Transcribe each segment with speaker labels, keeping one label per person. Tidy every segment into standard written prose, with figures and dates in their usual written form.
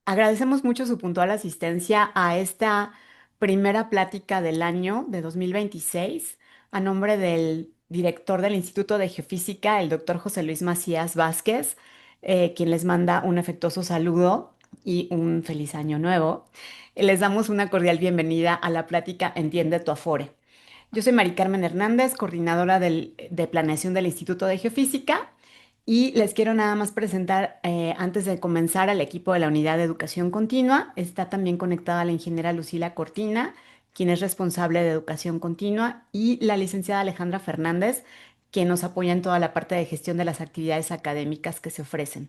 Speaker 1: Agradecemos mucho su puntual asistencia a esta primera plática del año de 2026 a nombre del director del Instituto de Geofísica, el doctor José Luis Macías Vázquez, quien les manda un afectuoso saludo y un feliz año nuevo. Les damos una cordial bienvenida a la plática Entiende tu Afore. Yo soy Mari Carmen Hernández, coordinadora de planeación del Instituto de Geofísica, y les quiero nada más presentar, antes de comenzar, al equipo de la Unidad de Educación Continua. Está también conectada la ingeniera Lucila Cortina, quien es responsable de Educación Continua, y la licenciada Alejandra Fernández, quien nos apoya en toda la parte de gestión de las actividades académicas que se ofrecen.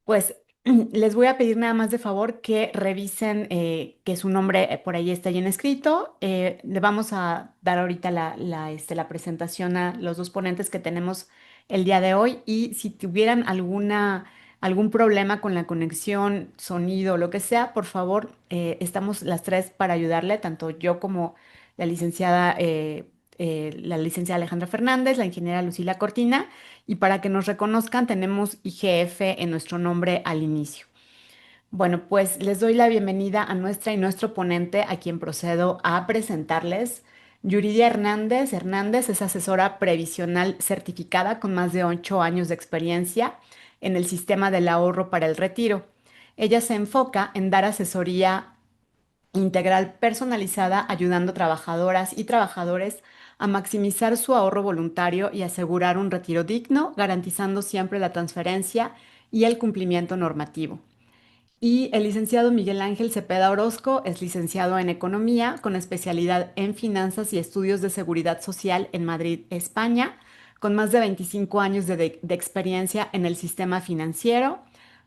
Speaker 1: Pues les voy a pedir nada más de favor que revisen, que su nombre por ahí está bien escrito. Le vamos a dar ahorita la presentación a los dos ponentes que tenemos el día de hoy, y si tuvieran algún problema con la conexión, sonido, lo que sea, por favor, estamos las tres para ayudarle, tanto yo como la licenciada Alejandra Fernández, la ingeniera Lucila Cortina. Y para que nos reconozcan, tenemos IGF en nuestro nombre al inicio. Bueno, pues les doy la bienvenida a nuestra y nuestro ponente, a quien procedo a presentarles. Yuridia Hernández. Hernández es asesora previsional certificada con más de 8 años de experiencia en el sistema del ahorro para el retiro. Ella se enfoca en dar asesoría integral personalizada, ayudando a trabajadoras y trabajadores a maximizar su ahorro voluntario y asegurar un retiro digno, garantizando siempre la transferencia y el cumplimiento normativo. Y el licenciado Miguel Ángel Cepeda Orozco es licenciado en Economía con especialidad en Finanzas y Estudios de Seguridad Social en Madrid, España, con más de 25 años de experiencia en el sistema financiero.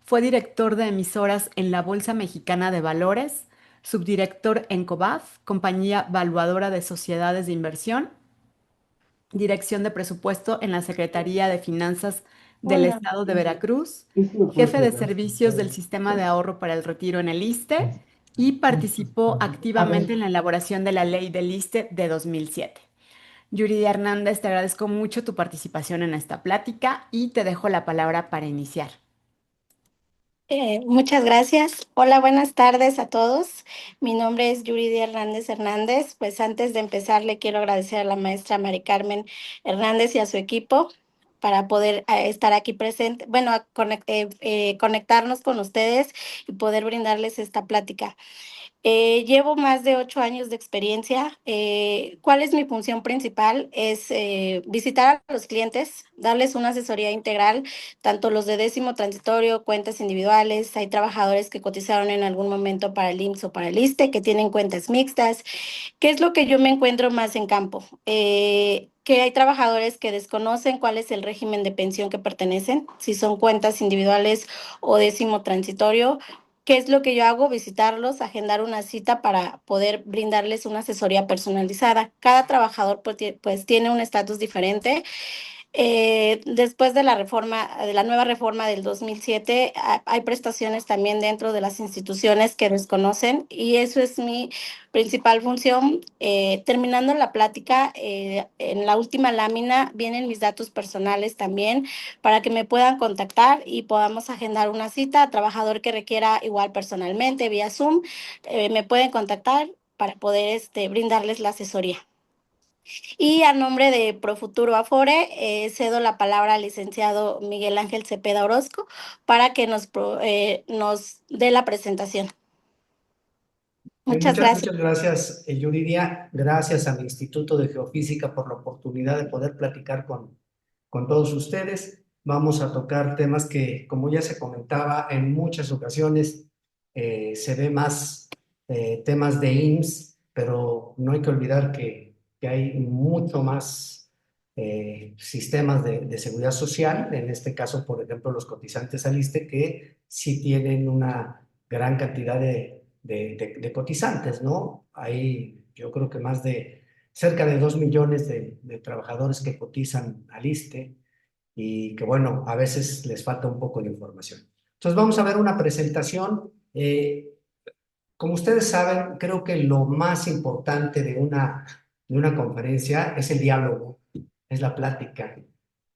Speaker 1: Fue director de emisoras en la Bolsa Mexicana de Valores, subdirector en COBAF, compañía valuadora de sociedades de inversión, dirección de presupuesto en la Secretaría de Finanzas del
Speaker 2: Hola,
Speaker 1: Estado de Veracruz, jefe de servicios del Sistema de Ahorro para el Retiro en el ISSSTE, y participó
Speaker 2: a ver,
Speaker 1: activamente en la elaboración de la ley del ISSSTE de 2007. Yuridia Hernández, te agradezco mucho tu participación en esta plática y te dejo la palabra para iniciar.
Speaker 2: muchas gracias. Hola, buenas tardes a todos. Mi nombre es Yuridia Hernández Hernández. Pues antes de empezar, le quiero agradecer a la maestra Mari Carmen Hernández y a su equipo para poder estar aquí presente, bueno, conectarnos con ustedes y poder brindarles esta plática. Llevo más de 8 años de experiencia. ¿Cuál es mi función principal? Es visitar a los clientes, darles una asesoría integral, tanto los de décimo transitorio, cuentas individuales. Hay trabajadores que cotizaron en algún momento para el IMSS o para el ISSSTE, que tienen cuentas mixtas. ¿Qué es lo que yo me encuentro más en campo? Que hay trabajadores que desconocen cuál es el régimen de pensión que pertenecen, si son cuentas individuales o décimo transitorio. ¿Qué es lo que yo hago? Visitarlos, agendar una cita para poder brindarles una asesoría personalizada. Cada trabajador pues tiene un estatus diferente. Después de la reforma, de la nueva reforma del 2007, hay prestaciones también dentro de las instituciones que desconocen, y eso es mi principal función. Terminando la plática, en la última lámina vienen mis datos personales también para que me puedan contactar y podamos agendar una cita. A trabajador que requiera igual personalmente vía Zoom, me pueden contactar para poder brindarles la asesoría. Y a nombre de Profuturo Afore, cedo la palabra al licenciado Miguel Ángel Cepeda Orozco para que nos dé la presentación. Muchas gracias.
Speaker 3: Muchas gracias, Yuridia. Gracias al Instituto de Geofísica por la oportunidad de poder platicar con todos ustedes. Vamos a tocar temas que, como ya se comentaba, en muchas ocasiones se ve más temas de IMSS, pero no hay que olvidar que hay mucho más sistemas de seguridad social. En este caso, por ejemplo, los cotizantes al ISSSTE, que sí tienen una gran cantidad de cotizantes, ¿no? Hay, yo creo que más de cerca de 2 millones de trabajadores que cotizan al ISSSTE, y que, bueno, a veces les falta un poco de información. Entonces vamos a ver una presentación. Como ustedes saben, creo que lo más importante de una conferencia es el diálogo, es la plática.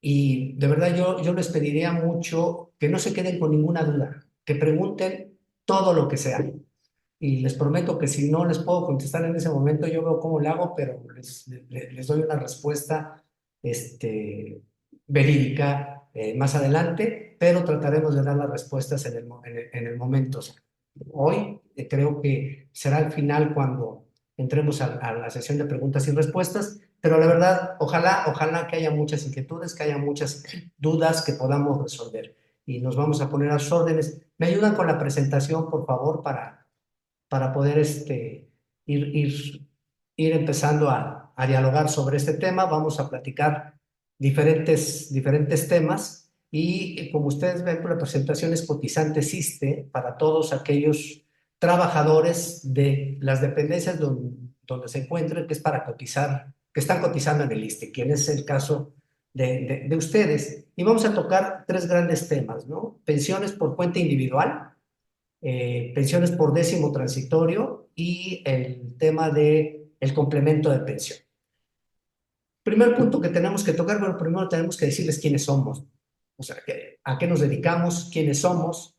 Speaker 3: Y de verdad yo les pediría mucho que no se queden con ninguna duda, que pregunten todo lo que sea. Y les prometo que si no les puedo contestar en ese momento, yo veo cómo lo hago, pero les doy una respuesta verídica más adelante, pero trataremos de dar las respuestas en el momento. Hoy creo que será el final cuando entremos a la sesión de preguntas y respuestas, pero la verdad, ojalá que haya muchas inquietudes, que haya muchas dudas que podamos resolver. Y nos vamos a poner a sus órdenes. ¿Me ayudan con la presentación, por favor, para poder ir empezando a dialogar sobre este tema? Vamos a platicar diferentes temas y como ustedes ven, la presentación es cotizante SISSSTE para todos aquellos trabajadores de las dependencias donde se encuentren, que es para cotizar, que están cotizando en el ISSSTE, quien es el caso de ustedes. Y vamos a tocar tres grandes temas, ¿no? Pensiones por cuenta individual, pensiones por décimo transitorio y el tema de el complemento de pensión. Primer punto que tenemos que tocar, bueno, primero tenemos que decirles quiénes somos, o sea, a qué nos dedicamos, quiénes somos.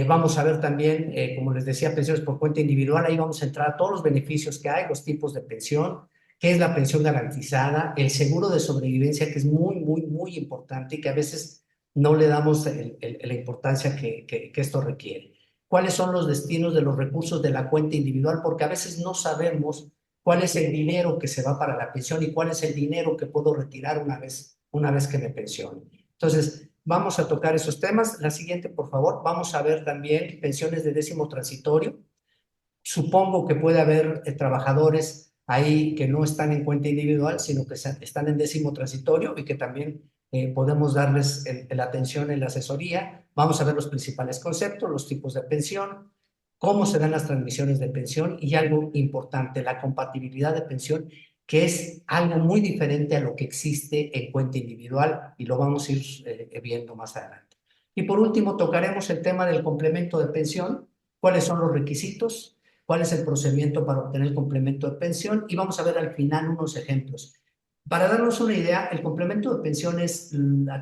Speaker 3: Vamos a ver también, como les decía, pensiones por cuenta individual. Ahí vamos a entrar a todos los beneficios que hay, los tipos de pensión, qué es la pensión garantizada, el seguro de sobrevivencia, que es muy importante y que a veces no le damos la importancia que esto requiere. ¿Cuáles son los destinos de los recursos de la cuenta individual? Porque a veces no sabemos cuál es el dinero que se va para la pensión y cuál es el dinero que puedo retirar una vez que me pensione. Entonces, vamos a tocar esos temas. La siguiente, por favor. Vamos a ver también pensiones de décimo transitorio. Supongo que puede haber trabajadores ahí que no están en cuenta individual, sino que están en décimo transitorio y que también podemos darles la atención en la asesoría. Vamos a ver los principales conceptos, los tipos de pensión, cómo se dan las transmisiones de pensión y algo importante, la compatibilidad de pensión, que es algo muy diferente a lo que existe en cuenta individual y lo vamos a ir viendo más adelante. Y por último, tocaremos el tema del complemento de pensión, cuáles son los requisitos, cuál es el procedimiento para obtener el complemento de pensión y vamos a ver al final unos ejemplos. Para darnos una idea, el complemento de pensiones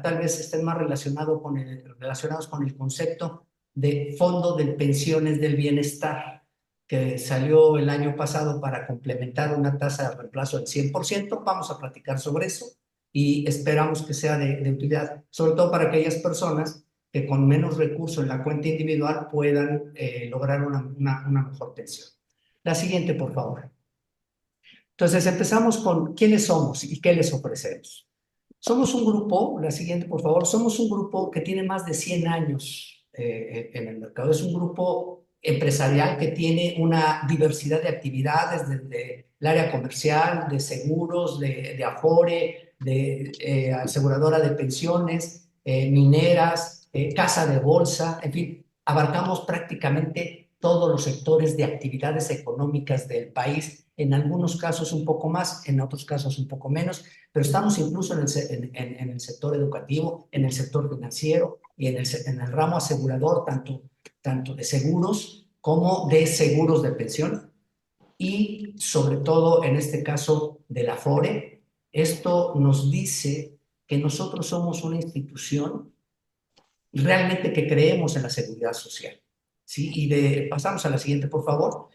Speaker 3: tal vez estén más relacionados con el concepto de Fondo de Pensiones del Bienestar, que salió el año pasado para complementar una tasa de reemplazo del 100%. Vamos a platicar sobre eso y esperamos que sea de utilidad, sobre todo para aquellas personas que con menos recursos en la cuenta individual puedan lograr una mejor pensión. La siguiente, por favor. Entonces, empezamos con quiénes somos y qué les ofrecemos. Somos un grupo, la siguiente, por favor, somos un grupo que tiene más de 100 años en el mercado. Es un grupo empresarial que tiene una diversidad de actividades, desde el área comercial, de seguros, de Afore, de aseguradora de pensiones, mineras, casa de bolsa, en fin, abarcamos prácticamente todos los sectores de actividades económicas del país, en algunos casos un poco más, en otros casos un poco menos, pero estamos incluso en el sector educativo, en el sector financiero y en el ramo asegurador, tanto de seguros como de seguros de pensión y sobre todo en este caso de la Afore. Esto nos dice que nosotros somos una institución realmente que creemos en la seguridad social. ¿Sí? Y pasamos a la siguiente, por favor.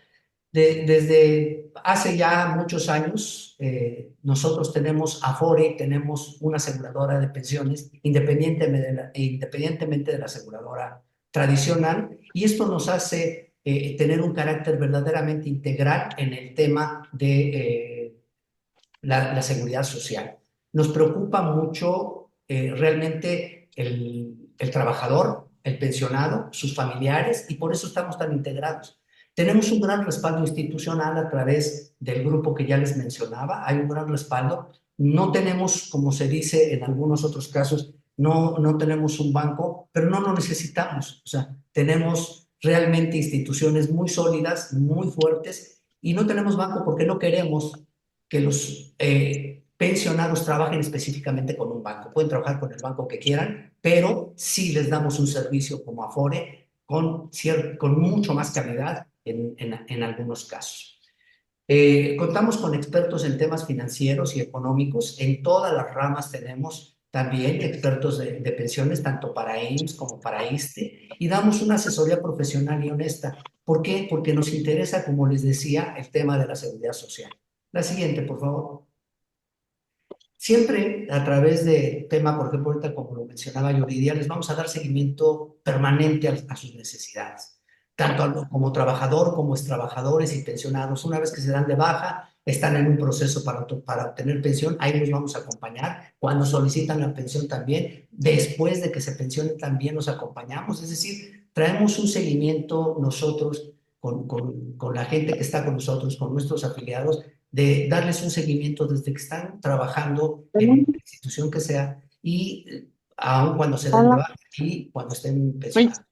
Speaker 3: Desde hace ya muchos años, nosotros tenemos Afore, tenemos una aseguradora de pensiones, independientemente de la aseguradora tradicional, y esto nos hace tener un carácter verdaderamente integral en el tema de la seguridad social. Nos preocupa mucho realmente el trabajador, el pensionado, sus familiares, y por eso estamos tan integrados. Tenemos un gran respaldo institucional a través del grupo que ya les mencionaba. Hay un gran respaldo. No tenemos, como se dice en algunos otros casos, no tenemos un banco, pero no lo necesitamos. O sea, tenemos realmente instituciones muy sólidas, muy fuertes, y no tenemos banco porque no queremos que los pensionados trabajen específicamente con un banco. Pueden trabajar con el banco que quieran, pero sí les damos un servicio como Afore con mucho más calidad en algunos casos. Contamos con expertos en temas financieros y económicos. En todas las ramas tenemos también expertos de pensiones, tanto para IMSS como para ISSSTE, y damos una asesoría profesional y honesta. ¿Por qué? Porque nos interesa, como les decía, el tema de la seguridad social. La siguiente, por favor. Siempre a través de tema, por ejemplo, ahorita como lo mencionaba Yuridia, les vamos a dar seguimiento permanente a sus necesidades, tanto como trabajador, como trabajadores y pensionados. Una vez que se dan de baja, están en un proceso para obtener pensión, ahí los vamos a acompañar. Cuando solicitan la pensión también, después de que se pensionen también los acompañamos. Es decir, traemos un seguimiento nosotros con la gente que está con nosotros, con nuestros afiliados, de darles un seguimiento desde que están trabajando en la institución que sea y aun cuando se den de baja y cuando estén pensionados.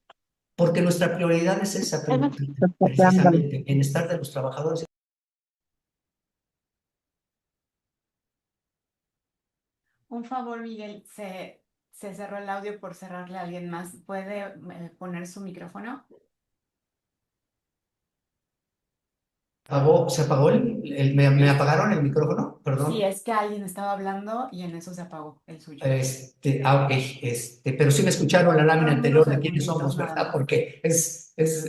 Speaker 3: Porque nuestra prioridad es esa, precisamente, el bienestar de los trabajadores.
Speaker 1: Un favor, Miguel, se cerró el audio por cerrarle a alguien más. ¿Puede poner su micrófono?
Speaker 3: Se apagó me apagaron el micrófono,
Speaker 1: Sí,
Speaker 3: perdón.
Speaker 1: es que alguien estaba hablando y en eso se apagó el suyo.
Speaker 3: Ok, pero sí me escucharon la lámina
Speaker 1: Fueron unos
Speaker 3: anterior de quiénes
Speaker 1: segunditos
Speaker 3: somos,
Speaker 1: nada
Speaker 3: ¿verdad?
Speaker 1: más.
Speaker 3: Porque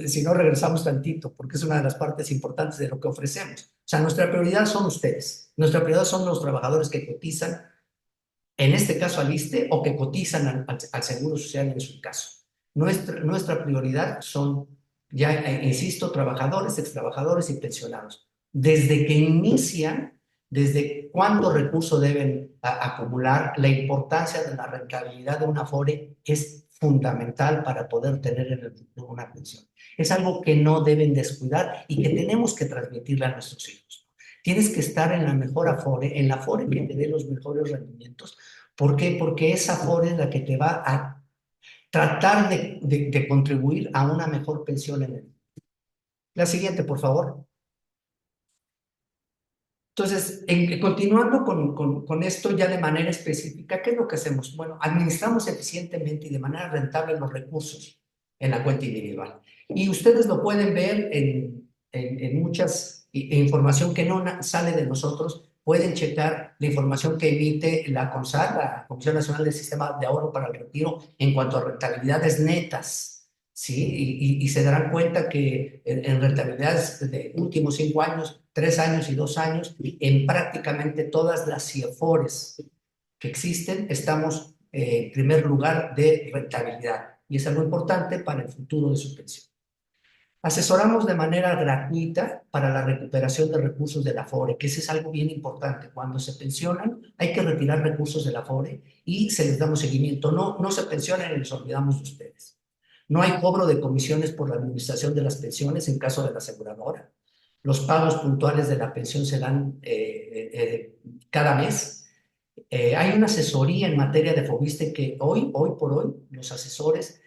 Speaker 3: si no regresamos tantito, porque es una de las partes importantes de lo que ofrecemos. O sea, nuestra prioridad son ustedes, nuestra prioridad son los trabajadores que cotizan, en este caso al ISSSTE, o que cotizan al Seguro Social en su caso. Nuestra prioridad son, ya insisto, trabajadores, extrabajadores y pensionados. Desde que inician, desde cuánto recurso deben acumular, la importancia de la rentabilidad de una Afore es fundamental para poder tener en el futuro una pensión. Es algo que no deben descuidar y que tenemos que transmitirle a nuestros hijos. Tienes que estar en la mejor Afore, en la Afore que te dé los mejores rendimientos. ¿Por qué? Porque esa Afore es la que te va a tratar de contribuir a una mejor pensión en el. La siguiente, por favor. Entonces, continuando con esto ya de manera específica, ¿qué es lo que hacemos? Bueno, administramos eficientemente y de manera rentable los recursos en la cuenta individual. Y ustedes lo pueden ver en muchas información que no sale de nosotros. Pueden checar la información que emite la CONSAR, la Comisión Nacional del Sistema de Ahorro para el Retiro, en cuanto a rentabilidades netas, ¿sí? Y se darán cuenta que en rentabilidades de últimos 5 años, 3 años y 2 años, en prácticamente todas las CIEFORES que existen, estamos en primer lugar de rentabilidad. Y es algo importante para el futuro de su pensión. Asesoramos de manera gratuita para la recuperación de recursos de la Afore, que eso es algo bien importante. Cuando se pensionan, hay que retirar recursos de la Afore y se les damos seguimiento. No se pensionen y les olvidamos de ustedes. No hay cobro de comisiones por la administración de las pensiones en caso de la aseguradora. Los pagos puntuales de la pensión se dan cada mes. Hay una asesoría en materia de FOBISTE que hoy por hoy, los asesores,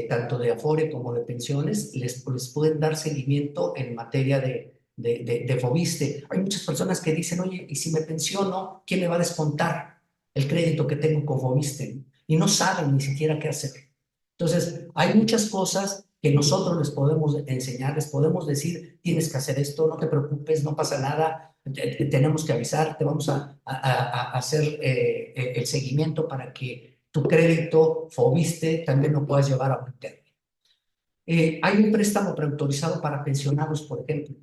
Speaker 3: tanto de Afore como de pensiones, les pueden dar seguimiento en materia de FOBISTE. Hay muchas personas que dicen, oye, ¿y si me pensiono, quién me va a descontar el crédito que tengo con FOBISTE? Y no saben ni siquiera qué hacer. Entonces, hay muchas cosas que nosotros les podemos enseñar, les podemos decir, tienes que hacer esto, no te preocupes, no pasa nada, tenemos que avisar, te vamos a hacer el seguimiento para que tu crédito FOBISTE también lo puedas llevar a buen término. Hay un préstamo preautorizado para pensionados, por ejemplo,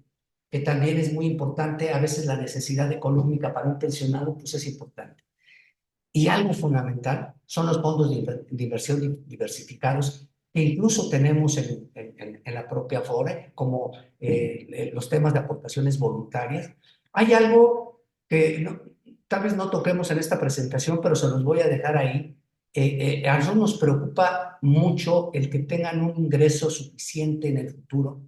Speaker 3: que también es muy importante. A veces la necesidad económica para un pensionado pues es importante. Y algo fundamental son los fondos de inversión diversificados que incluso tenemos en la propia Afore, como los temas de aportaciones voluntarias. Hay algo que tal vez no toquemos en esta presentación, pero se los voy a dejar ahí. A nosotros nos preocupa mucho el que tengan un ingreso suficiente en el futuro.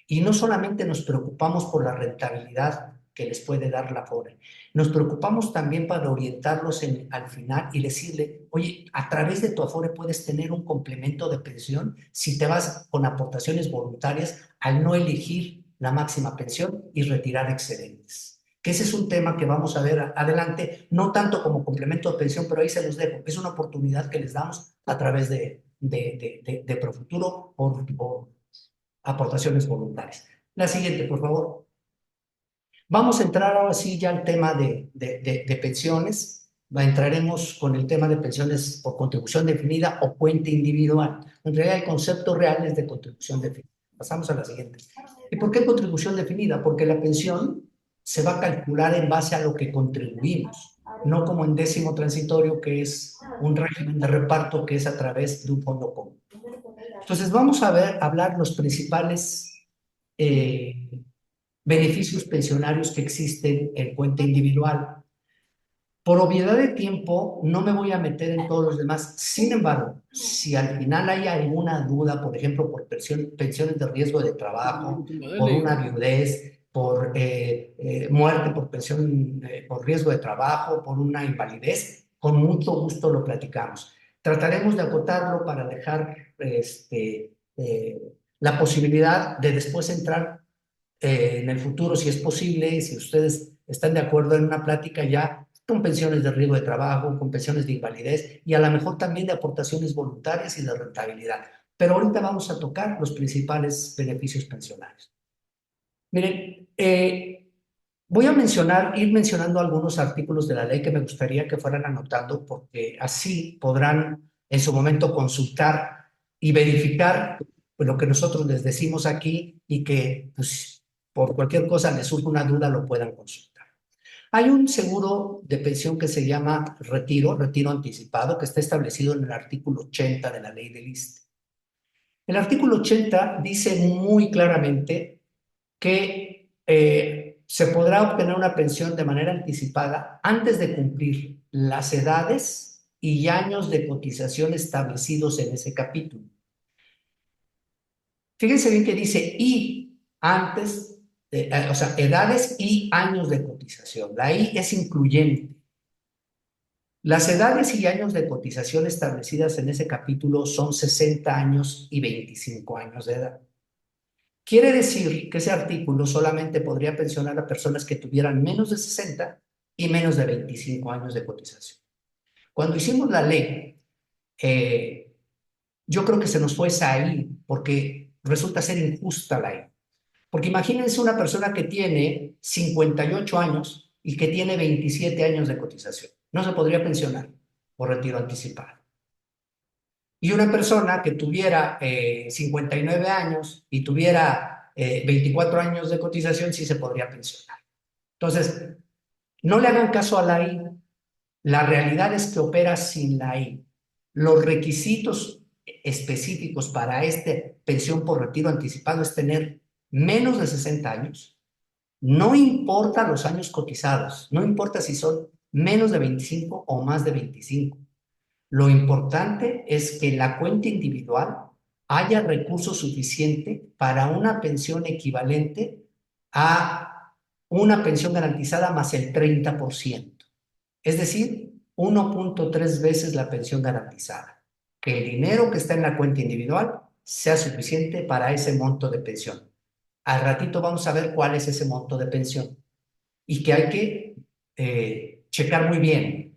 Speaker 3: Y no solamente nos preocupamos por la rentabilidad que les puede dar la Afore, nos preocupamos también para orientarlos al final y decirle, oye, a través de tu Afore puedes tener un complemento de pensión si te vas con aportaciones voluntarias al no elegir la máxima pensión y retirar excedentes. Que ese es un tema que vamos a ver adelante, no tanto como complemento de pensión, pero ahí se los dejo. Es una oportunidad que les damos a través de Profuturo por aportaciones voluntarias. La siguiente, por favor. Vamos a entrar ahora sí ya al tema de pensiones. entraremos con el tema de pensiones por contribución definida o puente individual. En realidad el concepto real es de contribución definida. Pasamos a la siguiente. ¿Y por qué contribución definida? Porque la pensión se va a calcular en base a lo que contribuimos, no como en décimo transitorio, que es un régimen de reparto que es a través de un fondo común. Entonces vamos a hablar los principales beneficios pensionarios que existen en puente individual. Por obviedad de tiempo, no me voy a meter en todos los demás. Sin embargo, si al final hay alguna duda, por ejemplo, por pensiones de riesgo de trabajo, por una viudez, por muerte por pensión, por riesgo de trabajo, por una invalidez, con mucho gusto lo platicamos. Trataremos de acotarlo para dejar la posibilidad de después entrar en el futuro, si es posible, si ustedes están de acuerdo en una plática ya con pensiones de riesgo de trabajo, con pensiones de invalidez y a lo mejor también de aportaciones voluntarias y de rentabilidad. Pero ahorita vamos a tocar los principales beneficios pensionarios. Miren, voy a ir mencionando algunos artículos de la ley que me gustaría que fueran anotando porque así podrán en su momento consultar y verificar lo que nosotros les decimos aquí y que pues, por cualquier cosa les surja una duda lo puedan consultar. Hay un seguro de pensión que se llama retiro anticipado, que está establecido en el artículo 80 de la ley del ISSSTE. El artículo 80 dice muy claramente que se podrá obtener una pensión de manera anticipada antes de cumplir las edades y años de cotización establecidos en ese capítulo. Fíjense bien que dice y antes, o sea, edades y años de cotización. La I es incluyente. Las edades y años de cotización establecidas en ese capítulo son 60 años y 25 años de edad. Quiere decir que ese artículo solamente podría pensionar a personas que tuvieran menos de 60 y menos de 25 años de cotización. Cuando hicimos la ley, yo creo que se nos fue esa ahí, porque resulta ser injusta la ley. Porque imagínense una persona que tiene 58 años y que tiene 27 años de cotización. No se podría pensionar por retiro anticipado. Y una persona que tuviera 59 años y tuviera 24 años de cotización sí se podría pensionar. Entonces, no le hagan caso a la I. La realidad es que opera sin la I. Los requisitos específicos para esta pensión por retiro anticipado es tener menos de 60 años. No importa los años cotizados, no importa si son menos de 25 o más de 25. Lo importante es que en la cuenta individual haya recurso suficiente para una pensión equivalente a una pensión garantizada más el 30%. Es decir, 1.3 veces la pensión garantizada. Que el dinero que está en la cuenta individual sea suficiente para ese monto de pensión. Al ratito vamos a ver cuál es ese monto de pensión y que hay que checar muy bien.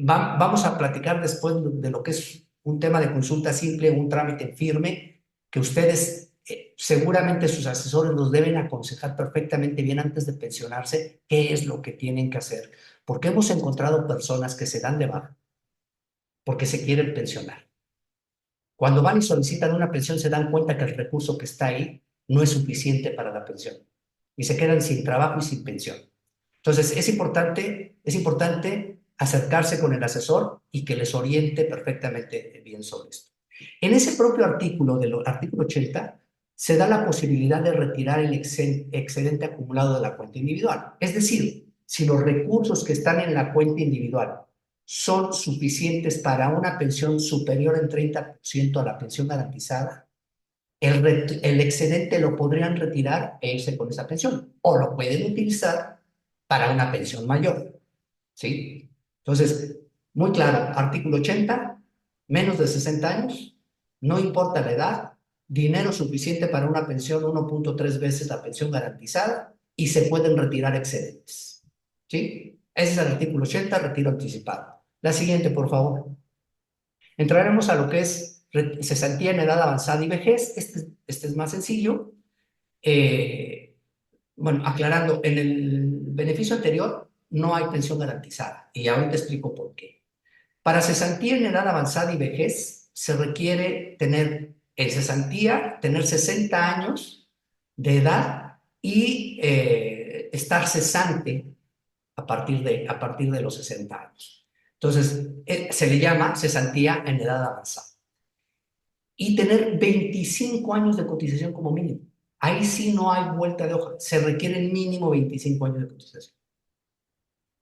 Speaker 3: Vamos a platicar después de lo que es un tema de consulta simple, un trámite firme, que ustedes seguramente sus asesores los deben aconsejar perfectamente bien antes de pensionarse qué es lo que tienen que hacer. Porque hemos encontrado personas que se dan de baja porque se quieren pensionar. Cuando van y solicitan una pensión se dan cuenta que el recurso que está ahí no es suficiente para la pensión y se quedan sin trabajo y sin pensión. Entonces es importante acercarse con el asesor y que les oriente perfectamente bien sobre esto. En ese propio artículo, del artículo 80, se da la posibilidad de retirar el excedente acumulado de la cuenta individual. Es decir, si los recursos que están en la cuenta individual son suficientes para una pensión superior en 30% a la pensión garantizada, el excedente lo podrían retirar e irse con esa pensión, o lo pueden utilizar para una pensión mayor, ¿sí? Entonces, muy claro, artículo 80, menos de 60 años, no importa la edad, dinero suficiente para una pensión 1.3 veces la pensión garantizada y se pueden retirar excedentes, ¿sí? Ese es el artículo 80, retiro anticipado. La siguiente, por favor. Entraremos a lo que es cesantía en edad avanzada y vejez. Este es más sencillo. Bueno, aclarando, en el beneficio anterior no hay pensión garantizada. Y ahorita explico por qué. Para cesantía en edad avanzada y vejez, se requiere tener en cesantía, tener 60 años de edad y estar cesante a partir de los 60 años. Entonces, se le llama cesantía en edad avanzada. Y tener 25 años de cotización como mínimo. Ahí sí no hay vuelta de hoja. Se requieren mínimo 25 años de cotización.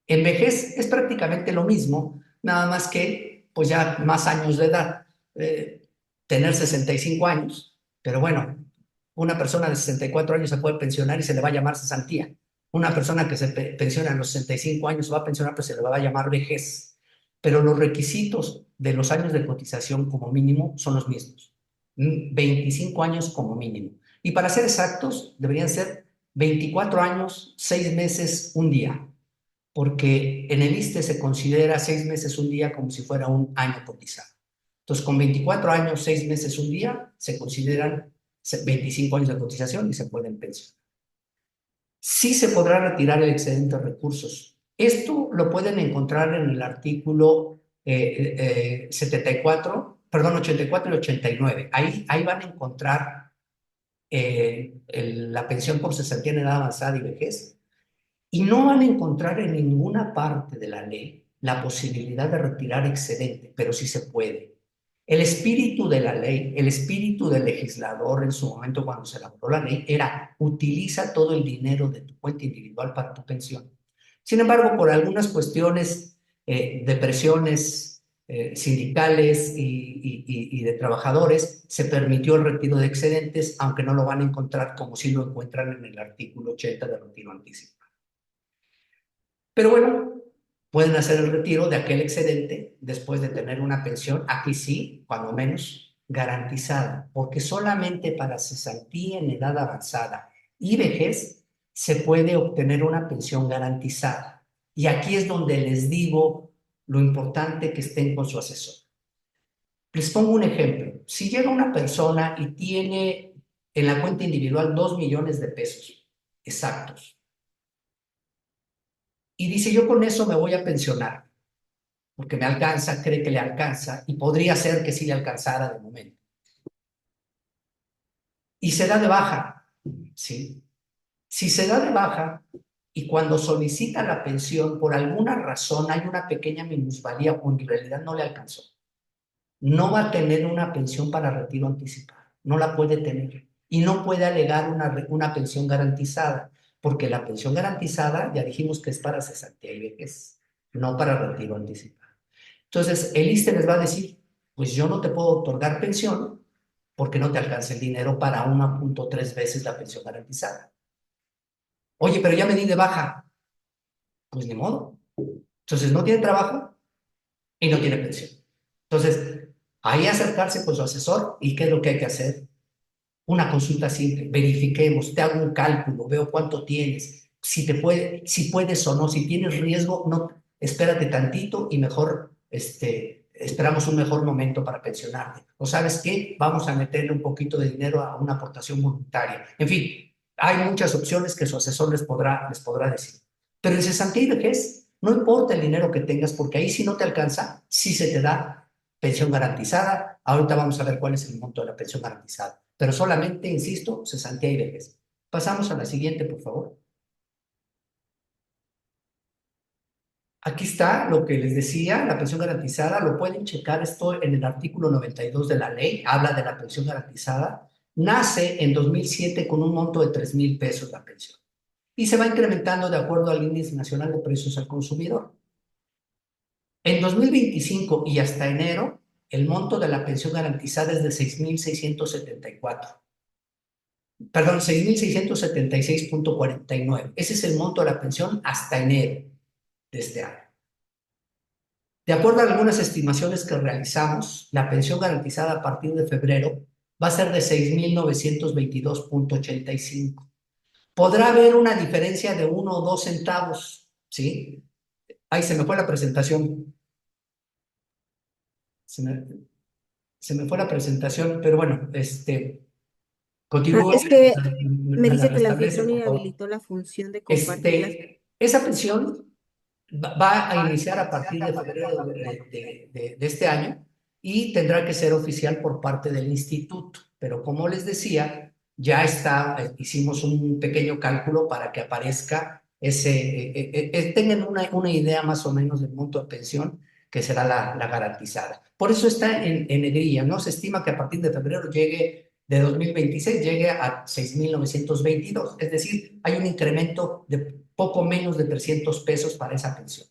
Speaker 3: En vejez es prácticamente lo mismo, nada más que pues ya más años de edad. Tener 65 años, pero bueno, una persona de 64 años se puede pensionar y se le va a llamar cesantía. Una persona que se pensiona a los 65 años se va a pensionar, pues se le va a llamar vejez. Pero los requisitos de los años de cotización como mínimo son los mismos. 25 años como mínimo. Y para ser exactos, deberían ser 24 años, 6 meses, un día, porque en el ISSSTE se considera 6 meses un día como si fuera un año cotizado. Entonces, con 24 años, 6 meses un día, se consideran 25 años de cotización y se pueden pensionar. Sí se podrá retirar el excedente de recursos. Esto lo pueden encontrar en el artículo 74, perdón, 84 y 89. Ahí van a encontrar la pensión por cesantía en edad avanzada y vejez. Y no van a encontrar en ninguna parte de la ley la posibilidad de retirar excedente, pero sí se puede. El espíritu de la ley, el espíritu del legislador en su momento cuando se elaboró la ley era utiliza todo el dinero de tu cuenta individual para tu pensión. Sin embargo, por algunas cuestiones de presiones sindicales y de trabajadores, se permitió el retiro de excedentes, aunque no lo van a encontrar como si lo encuentran en el artículo 80 de retiro anticipado. Pero bueno, pueden hacer el retiro de aquel excedente después de tener una pensión, aquí sí, cuando menos, garantizada, porque solamente para cesantía en edad avanzada y vejez se puede obtener una pensión garantizada. Y aquí es donde les digo lo importante que estén con su asesor. Les pongo un ejemplo. Si llega una persona y tiene en la cuenta individual 2 millones de pesos exactos, y dice, yo con eso me voy a pensionar, porque me alcanza, cree que le alcanza, y podría ser que sí le alcanzara de momento. Y se da de baja, ¿sí? Si se da de baja y cuando solicita la pensión, por alguna razón hay una pequeña minusvalía o en realidad no le alcanzó, no va a tener una pensión para retiro anticipado, no la puede tener. Y no puede alegar una pensión garantizada, porque la pensión garantizada ya dijimos que es para cesantía y vejez, no para retiro anticipado. Entonces, el ISSSTE les va a decir, pues yo no te puedo otorgar pensión porque no te alcanza el dinero para 1.3 veces la pensión garantizada. Oye, pero ya me di de baja. Pues ni modo. Entonces, no tiene trabajo y no tiene pensión. Entonces, ahí acercarse con su asesor y qué es lo que hay que hacer. Una consulta simple, verifiquemos, te hago un cálculo, veo cuánto tienes, si puedes o no, si tienes riesgo, no, espérate tantito y mejor, esperamos un mejor momento para pensionarte. O sabes qué, vamos a meterle un poquito de dinero a una aportación voluntaria. En fin, hay muchas opciones que su asesor les podrá decir. Pero en cesantía y vejez, no importa el dinero que tengas, porque ahí si no te alcanza, sí se te da pensión garantizada. Ahorita vamos a ver cuál es el monto de la pensión garantizada. Pero solamente, insisto, cesantía y vejez. Pasamos a la siguiente, por favor. Aquí está lo que les decía, la pensión garantizada. Lo pueden checar esto en el artículo 92 de la ley. Habla de la pensión garantizada. Nace en 2007 con un monto de 3,000 pesos la pensión. Y se va incrementando de acuerdo al índice nacional de precios al consumidor. En 2025 y hasta enero, el monto de la pensión garantizada es de 6,674. Perdón, 6,676.49. Ese es el monto de la pensión hasta enero de este año. De acuerdo a algunas estimaciones que realizamos, la pensión garantizada a partir de febrero va a ser de 6,922.85. Podrá haber una diferencia de 1 o 2 centavos, ¿sí? Ahí se me fue la presentación. Se me fue la presentación, pero bueno, continúo.
Speaker 4: Es que me
Speaker 3: Me la
Speaker 4: dice que el
Speaker 3: restablece,
Speaker 4: anfitrión
Speaker 3: por favor.
Speaker 4: inhabilitó la función de compartir las.
Speaker 3: Esa pensión va a iniciar a partir de febrero de este año y tendrá que ser oficial por parte del instituto. Pero como les decía, ya está, hicimos un pequeño cálculo para que aparezca tengan una idea más o menos del monto de pensión que será la garantizada. Por eso está en negrilla, ¿no? Se estima que a partir de febrero de 2026 llegue a 6,922. Es decir, hay un incremento de poco menos de 300 pesos para esa pensión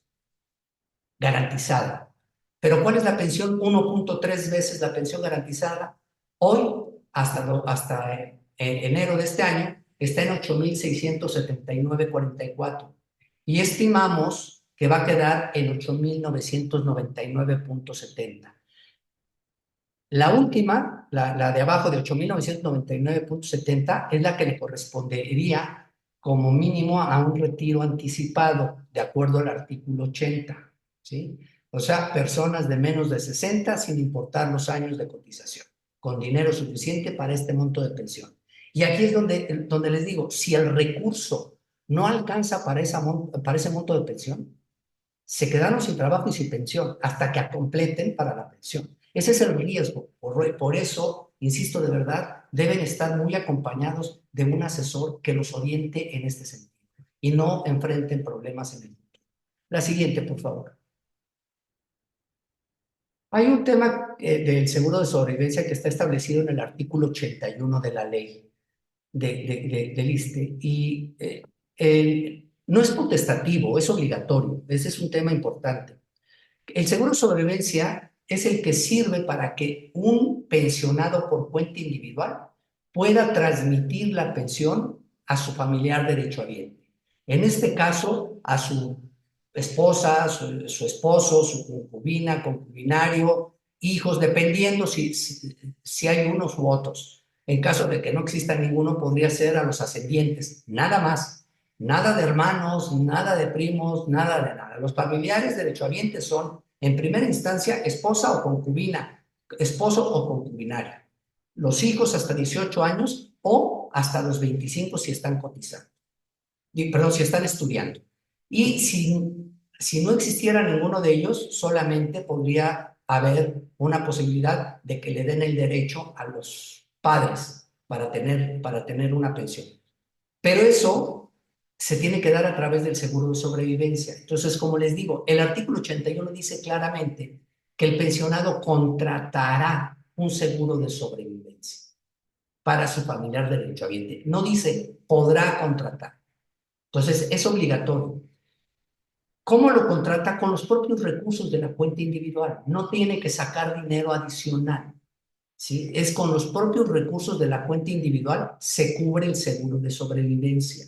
Speaker 3: garantizada. Pero ¿cuál es la pensión? 1.3 veces la pensión garantizada. Hoy, hasta enero de este año, está en 8,679,44. Y estimamos que va a quedar en 8,999,70. La última, la de abajo de 8,999,70, es la que le correspondería como mínimo a un retiro anticipado, de acuerdo al artículo 80, ¿sí? O sea, personas de menos de 60, sin importar los años de cotización, con dinero suficiente para este monto de pensión. Y aquí es donde les digo, si el recurso no alcanza para ese monto de pensión, se quedaron sin trabajo y sin pensión hasta que completen para la pensión. Ese es el riesgo. Por eso, insisto, de verdad, deben estar muy acompañados de un asesor que los oriente en este sentido y no enfrenten problemas en el futuro. La siguiente, por favor. Hay un tema del seguro de sobrevivencia que está establecido en el artículo 81 de la ley del ISSSTE y no es potestativo, es obligatorio. Ese es un tema importante. El seguro de sobrevivencia es el que sirve para que un pensionado por cuenta individual pueda transmitir la pensión a su familiar derechohabiente. En este caso, a su esposa, su esposo, su concubina, concubinario, hijos, dependiendo si hay unos u otros. En caso de que no exista ninguno, podría ser a los ascendientes, nada más. Nada de hermanos, nada de primos, nada de nada. Los familiares derechohabientes son, en primera instancia, esposa o concubina, esposo o concubinario. Los hijos hasta 18 años o hasta los 25 si están cotizando. Perdón, si están estudiando. Y si no existiera ninguno de ellos, solamente podría haber una posibilidad de que le den el derecho a los padres para tener una pensión. Pero eso se tiene que dar a través del seguro de sobrevivencia. Entonces, como les digo, el artículo 81 dice claramente que el pensionado contratará un seguro de sobrevivencia para su familiar derechohabiente. No dice podrá contratar. Entonces, es obligatorio. ¿Cómo lo contrata? Con los propios recursos de la cuenta individual. No tiene que sacar dinero adicional. ¿Sí? Es con los propios recursos de la cuenta individual se cubre el seguro de sobrevivencia.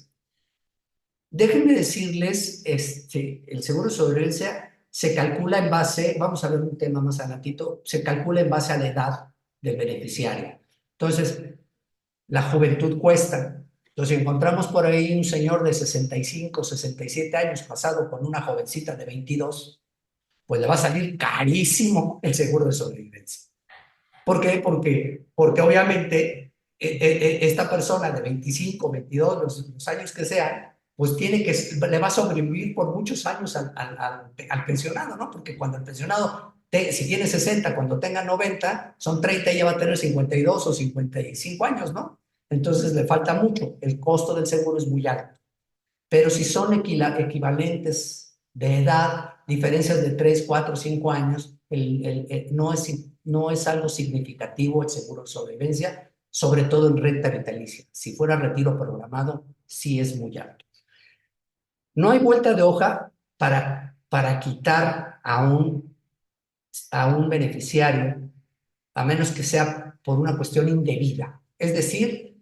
Speaker 3: Déjenme decirles, el seguro de sobrevivencia se calcula en base, vamos a ver un tema más adelantito, se calcula en base a la edad del beneficiario. Entonces, la juventud cuesta. Entonces, si encontramos por ahí un señor de 65, 67 años casado con una jovencita de 22, pues le va a salir carísimo el seguro de sobrevivencia. ¿Por qué? Porque obviamente esta persona de 25, 22, los años que sean, pues le va a sobrevivir por muchos años al pensionado, ¿no? Porque cuando el pensionado, si tiene 60, cuando tenga 90, son 30 y ya va a tener 52 o 55 años, ¿no? Entonces le falta mucho. El costo del seguro es muy alto. Pero si son equivalentes de edad, diferencias de 3, 4, 5 años, no es algo significativo el seguro de sobrevivencia, sobre todo en renta vitalicia. Si fuera retiro programado, sí es muy alto. No hay vuelta de hoja para quitar a un beneficiario, a menos que sea por una cuestión indebida. Es decir,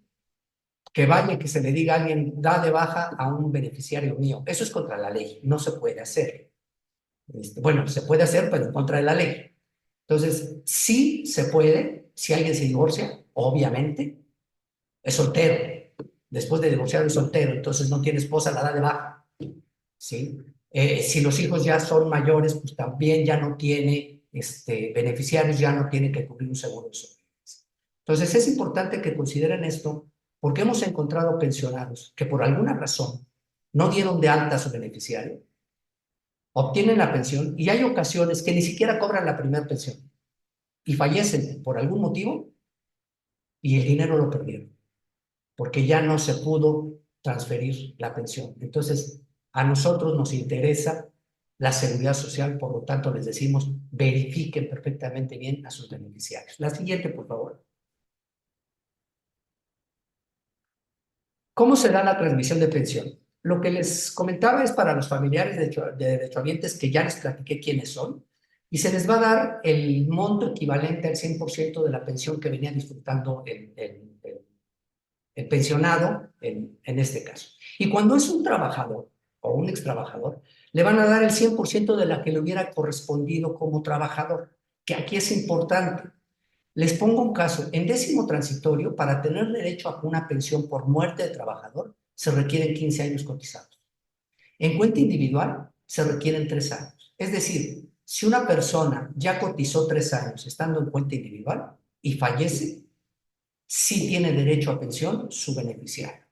Speaker 3: que vaya, que se le diga a alguien, da de baja a un beneficiario mío. Eso es contra la ley, no se puede hacer. Bueno, se puede hacer, pero en contra de la ley. Entonces, sí se puede, si alguien se divorcia, obviamente, es soltero. Después de divorciar es soltero, entonces no tiene esposa, la da de baja. ¿Sí? Si los hijos ya son mayores, pues también ya no tiene beneficiarios, ya no tiene que cubrir un seguro de sobrevivencia. Entonces, es importante que consideren esto porque hemos encontrado pensionados que por alguna razón no dieron de alta a su beneficiario obtienen la pensión y hay ocasiones que ni siquiera cobran la primera pensión y fallecen por algún motivo y el dinero lo perdieron porque ya no se pudo transferir la pensión. Entonces, a nosotros nos interesa la seguridad social, por lo tanto les decimos, verifiquen perfectamente bien a sus beneficiarios. La siguiente, por favor. ¿Cómo se da la transmisión de pensión? Lo que les comentaba es para los familiares de derechohabientes que ya les platiqué quiénes son, y se les va a dar el monto equivalente al 100% de la pensión que venía disfrutando el pensionado en este caso. Y cuando es un trabajador o un ex trabajador, le van a dar el 100% de la que le hubiera correspondido como trabajador, que aquí es importante. Les pongo un caso. En décimo transitorio, para tener derecho a una pensión por muerte de trabajador, se requieren 15 años cotizados. En cuenta individual, se requieren 3 años. Es decir, si una persona ya cotizó 3 años estando en cuenta individual y fallece, sí tiene derecho a pensión su beneficiario.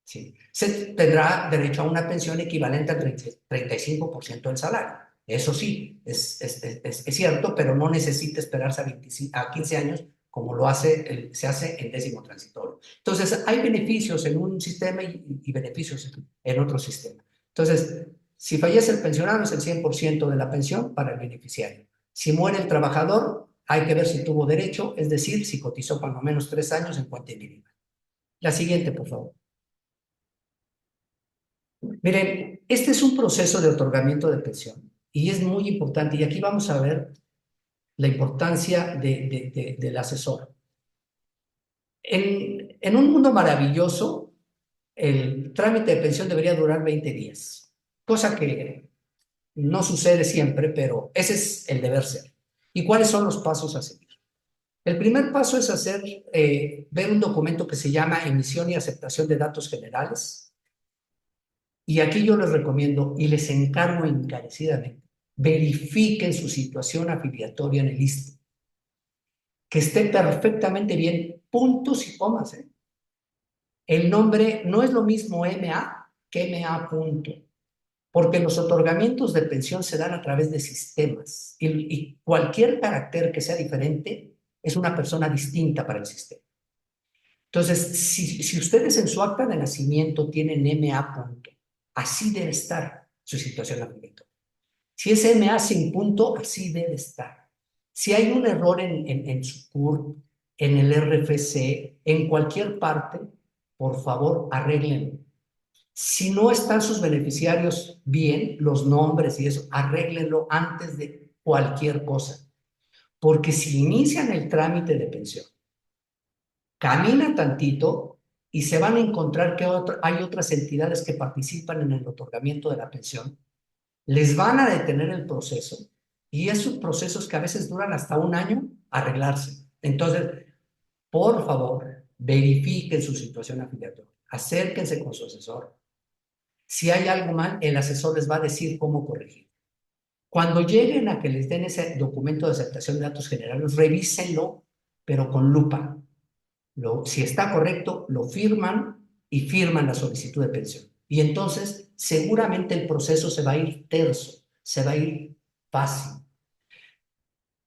Speaker 3: ¿Sí? Se tendrá derecho a una pensión equivalente al 35% del salario. Eso sí, es cierto, pero no necesita esperarse a 15 años como se hace en décimo transitorio. Entonces, hay beneficios en un sistema y beneficios en otro sistema. Entonces, si fallece el pensionado, es el 100% de la pensión para el beneficiario. Si muere el trabajador, hay que ver si tuvo derecho, es decir, si cotizó por lo menos 3 años en cuenta individual. La siguiente, por favor. Miren, este es un proceso de otorgamiento de pensión y es muy importante. Y aquí vamos a ver la importancia del asesor. En un mundo maravilloso, el trámite de pensión debería durar 20 días, cosa que no sucede siempre, pero ese es el deber ser. ¿Y cuáles son los pasos a seguir? El primer paso es ver un documento que se llama emisión y aceptación de datos generales. Y aquí yo les recomiendo y les encargo encarecidamente, verifiquen su situación afiliatoria en el ISSSTE, que esté perfectamente bien, puntos y comas. El nombre no es lo mismo MA que MA punto, porque los otorgamientos de pensión se dan a través de sistemas y cualquier carácter que sea diferente es una persona distinta para el sistema. Entonces, si ustedes en su acta de nacimiento tienen MA punto, así debe estar su situación afiliatoria. Si es MA sin punto, así debe estar. Si hay un error en su CURP, en el RFC, en cualquier parte, por favor, arréglenlo. Si no están sus beneficiarios bien, los nombres y eso, arréglenlo antes de cualquier cosa. Porque si inician el trámite de pensión, caminan tantito y se van a encontrar que hay otras entidades que participan en el otorgamiento de la pensión, les van a detener el proceso y esos procesos que a veces duran hasta un año arreglarse. Entonces, por favor, verifiquen su situación afiliatoria, acérquense con su asesor. Si hay algo mal, el asesor les va a decir cómo corregir. Cuando lleguen a que les den ese documento de aceptación de datos generales, revísenlo, pero con lupa. Si está correcto, lo firman y firman la solicitud de pensión. Y entonces, seguramente el proceso se va a ir terso, se va a ir fácil.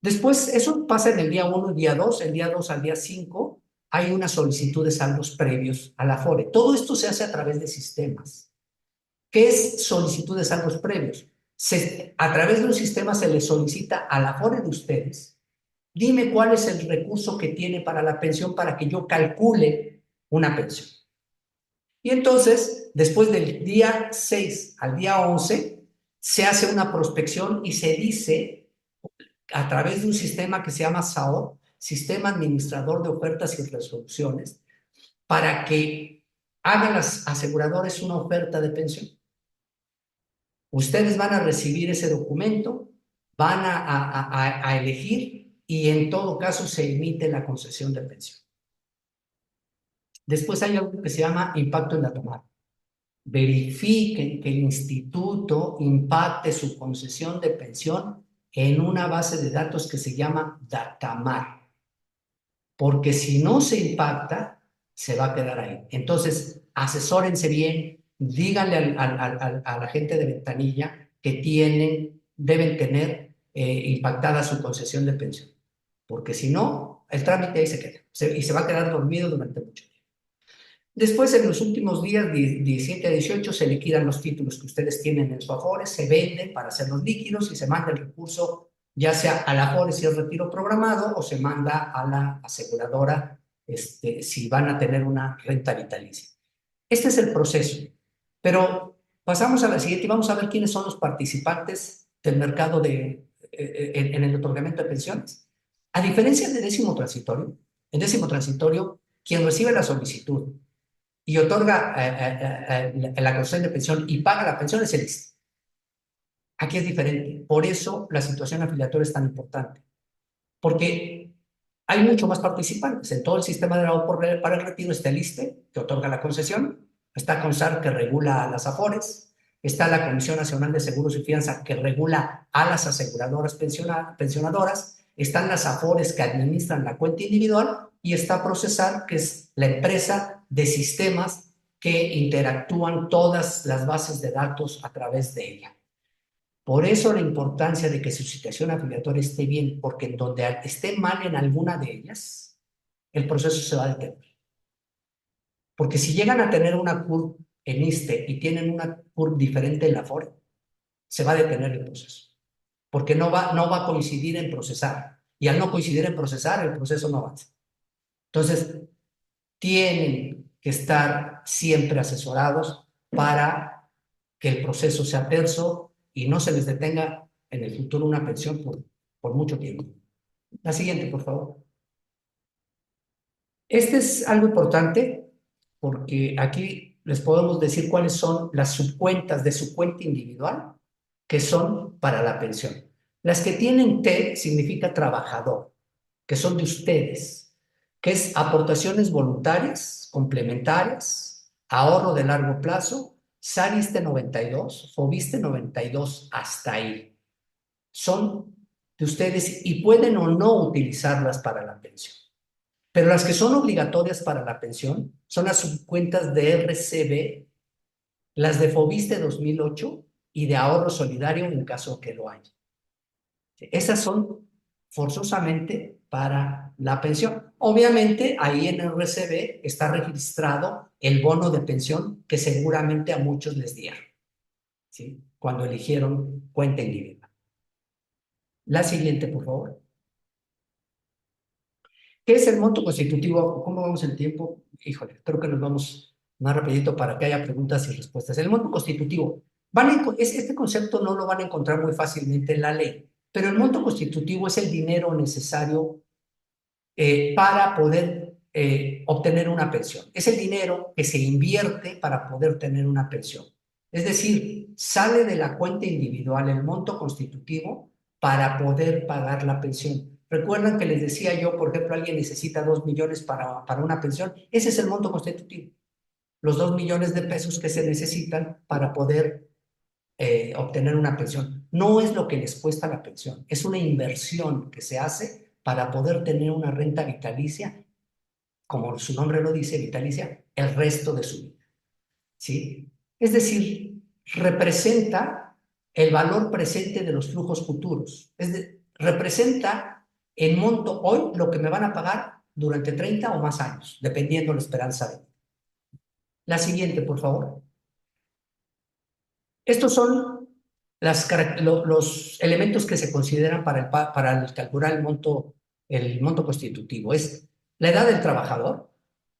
Speaker 3: Después, eso pasa en el día 1 y día 2, el día 2 al día 5, hay una solicitud de saldos previos a la AFORE. Todo esto se hace a través de sistemas. ¿Qué es solicitud de saldos previos? A través de un sistema se le solicita a la AFORE de ustedes, dime cuál es el recurso que tiene para la pensión para que yo calcule una pensión. Y entonces, después del día 6 al día 11, se hace una prospección y se dice, a través de un sistema que se llama SAO, Sistema Administrador de Ofertas y Resoluciones, para que hagan las aseguradores una oferta de pensión. Ustedes van a recibir ese documento, van a elegir y en todo caso se emite la concesión de pensión. Después hay algo que se llama impacto en la tomada. Verifiquen que el instituto impacte su concesión de pensión en una base de datos que se llama Datamar. Porque si no se impacta, se va a quedar ahí. Entonces, asesórense bien, díganle a la gente de ventanilla que deben tener impactada su concesión de pensión, porque si no, el trámite ahí se queda y se va a quedar dormido durante mucho tiempo. Después, en los últimos días, 17 a 18, se liquidan los títulos que ustedes tienen en su Afores, se venden para hacerlos líquidos y se manda el recurso ya sea a la Afores si es retiro programado o se manda a la aseguradora si van a tener una renta vitalicia. Este es el proceso, pero pasamos a la siguiente y vamos a ver quiénes son los participantes del mercado en el otorgamiento de pensiones. A diferencia de décimo transitorio, en décimo transitorio, quien recibe la solicitud y otorga la concesión de pensión y paga la pensión es el ISSSTE. Aquí es diferente. Por eso la situación afiliatoria es tan importante. Porque hay mucho más participantes. En todo el sistema de ahorro para el retiro está el ISSSTE, que otorga la concesión. Está CONSAR, que regula las AFORES. Está la Comisión Nacional de Seguros y Fianza, que regula a las aseguradoras pensionadoras. Están las AFORES, que administran la cuenta individual. Y está Procesar, que es la empresa de sistemas que interactúan todas las bases de datos a través de ella. Por eso la importancia de que su situación afiliatoria esté bien, porque en donde esté mal en alguna de ellas, el proceso se va a detener. Porque si llegan a tener una CURP en ISSSTE y tienen una CURP diferente en la AFORE, se va a detener el proceso. Porque no va a coincidir en procesar. Y al no coincidir en procesar, el proceso no avanza. Entonces, tienen que estar siempre asesorados para que el proceso sea terso y no se les detenga en el futuro una pensión por mucho tiempo. La siguiente, por favor. Este es algo importante porque aquí les podemos decir cuáles son las subcuentas de su cuenta individual que son para la pensión. Las que tienen T significa trabajador, que son de ustedes, que es aportaciones voluntarias, complementarias, ahorro de largo plazo, SAR-ISSSTE 92, FOBISSSTE 92, hasta ahí. Son de ustedes y pueden o no utilizarlas para la pensión. Pero las que son obligatorias para la pensión son las subcuentas de RCB, las de FOBISSSTE 2008 y de ahorro solidario en caso que lo haya. Esas son forzosamente para la pensión. Obviamente, ahí en el RCB está registrado el bono de pensión que seguramente a muchos les dieron, ¿sí? Cuando eligieron cuenta individual. La siguiente, por favor. ¿Qué es el monto constitutivo? ¿Cómo vamos en tiempo? Híjole, creo que nos vamos más rapidito para que haya preguntas y respuestas. El monto constitutivo. Este concepto no lo van a encontrar muy fácilmente en la ley, pero el monto constitutivo es el dinero necesario para poder obtener una pensión. Es el dinero que se invierte para poder tener una pensión. Es decir, sale de la cuenta individual el monto constitutivo para poder pagar la pensión. ¿Recuerdan que les decía yo, por ejemplo, alguien necesita 2 millones para una pensión? Ese es el monto constitutivo. Los 2 millones de pesos que se necesitan para poder obtener una pensión. No es lo que les cuesta la pensión, es una inversión que se hace para poder tener una renta vitalicia, como su nombre lo dice, vitalicia, el resto de su vida. ¿Sí? Es decir, representa el valor presente de los flujos futuros. Representa en monto hoy lo que me van a pagar durante 30 o más años, dependiendo la esperanza de vida. La siguiente, por favor. Estos son los elementos que se consideran para calcular el monto constitutivo. Es la edad del trabajador,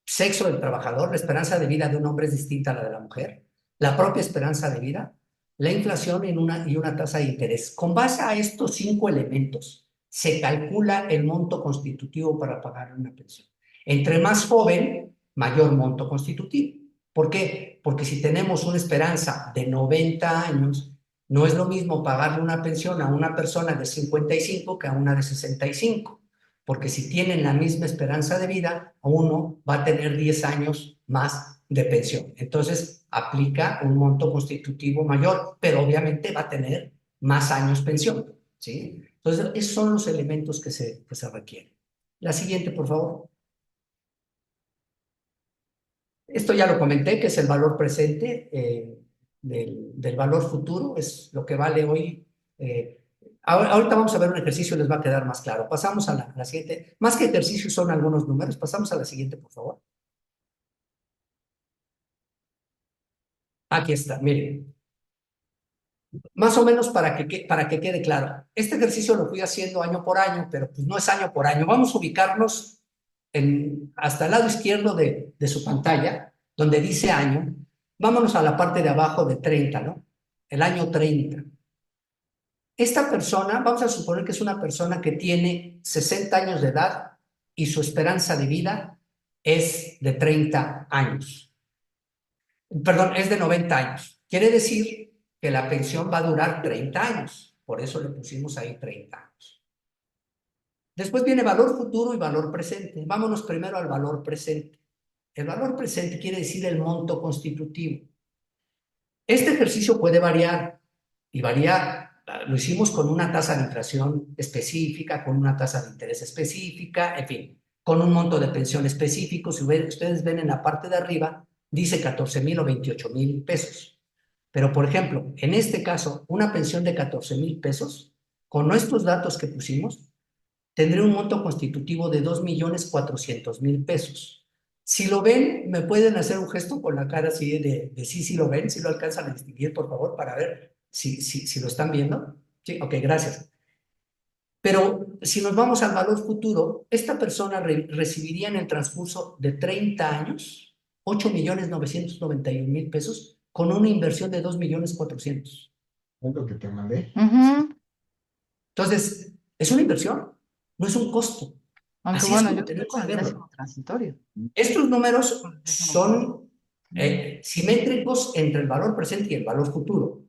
Speaker 3: sexo del trabajador, la esperanza de vida de un hombre es distinta a la de la mujer, la propia esperanza de vida, la inflación y una tasa de interés. Con base a estos 5 elementos, se calcula el monto constitutivo para pagar una pensión. Entre más joven, mayor monto constitutivo. ¿Por qué? Porque si tenemos una esperanza de 90 años, no es lo mismo pagarle una pensión a una persona de 55 que a una de 65. Porque si tienen la misma esperanza de vida, uno va a tener 10 años más de pensión. Entonces, aplica un monto constitutivo mayor, pero obviamente va a tener más años pensión, ¿sí? Entonces, esos son los elementos que se requieren. La siguiente, por favor. Esto ya lo comenté, que es el valor presente del valor futuro, es lo que vale hoy. Ahorita vamos a ver un ejercicio, les va a quedar más claro. Pasamos a la siguiente. Más que ejercicio son algunos números. Pasamos a la siguiente, por favor. Aquí está, miren. Más o menos para que quede claro. Este ejercicio lo fui haciendo año por año, pero pues no es año por año. Vamos a ubicarnos hasta el lado izquierdo de su pantalla, donde dice año. Vámonos a la parte de abajo de 30, ¿no? El año 30. Esta persona, vamos a suponer que es una persona que tiene 60 años de edad y su esperanza de vida es de 30 años. Perdón, es de 90 años. Quiere decir que la pensión va a durar 30 años. Por eso le pusimos ahí 30 años. Después viene valor futuro y valor presente. Vámonos primero al valor presente. El valor presente quiere decir el monto constitutivo. Este ejercicio puede variar y varía, lo hicimos con una tasa de inflación específica, con una tasa de interés específica, en fin, con un monto de pensión específico. Si ustedes ven en la parte de arriba, dice 14,000 o 28,000 pesos. Pero, por ejemplo, en este caso, una pensión de 14,000 pesos, con nuestros datos que pusimos, tendría un monto constitutivo de 2,400,000 pesos. Si lo ven, me pueden hacer un gesto con la cara así de sí, sí lo ven, si lo alcanzan a distinguir, por favor, para ver si lo están viendo. Sí, ok, gracias. Pero si nos vamos al valor futuro, esta persona recibiría en el transcurso de 30 años 8,991,000 pesos con una inversión de 2,400,000.
Speaker 4: Es lo que te mandé.
Speaker 3: Entonces, es una inversión, no es un costo.
Speaker 1: Aunque
Speaker 3: Así es
Speaker 1: bueno,
Speaker 3: como
Speaker 1: yo estoy
Speaker 3: tenemos
Speaker 1: con
Speaker 3: que
Speaker 1: el
Speaker 3: verlo.
Speaker 1: décimo transitorio.
Speaker 3: Estos números
Speaker 1: Con el décimo
Speaker 3: son simétricos entre el valor presente y el valor futuro,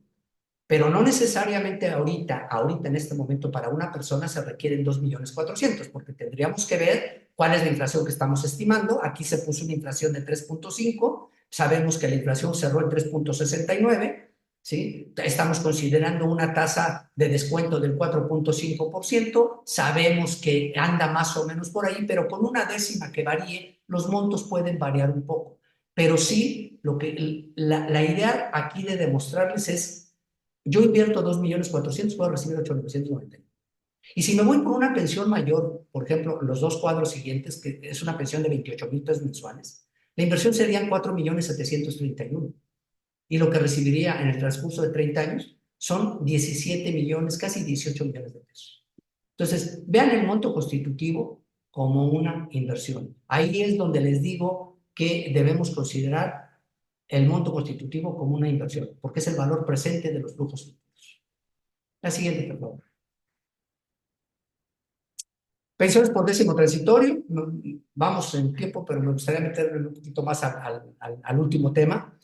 Speaker 3: pero no necesariamente ahorita en este momento para una persona se requieren 2,400,000, porque tendríamos que ver cuál es la inflación que estamos estimando. Aquí se puso una inflación de 3,5, sabemos que la inflación cerró en 3,69. ¿Sí? Estamos considerando una tasa de descuento del 4,5%, sabemos que anda más o menos por ahí, pero con una décima que varíe, los montos pueden variar un poco. Pero sí, la idea aquí de demostrarles es, yo invierto 2,400,000, voy a recibir 8,990. Y si me voy por una pensión mayor, por ejemplo, los dos cuadros siguientes, que es una pensión de 28,000 pesos mensuales, la inversión serían 4,731,000. Y lo que recibiría en el transcurso de 30 años son 17 millones, casi 18 millones de pesos. Entonces, vean el monto constitutivo como una inversión. Ahí es donde les digo que debemos considerar el monto constitutivo como una inversión, porque es el valor presente de los flujos futuros. La siguiente, por favor. Pensiones por décimo transitorio. Vamos en tiempo, pero me gustaría meterme un poquito más al último tema,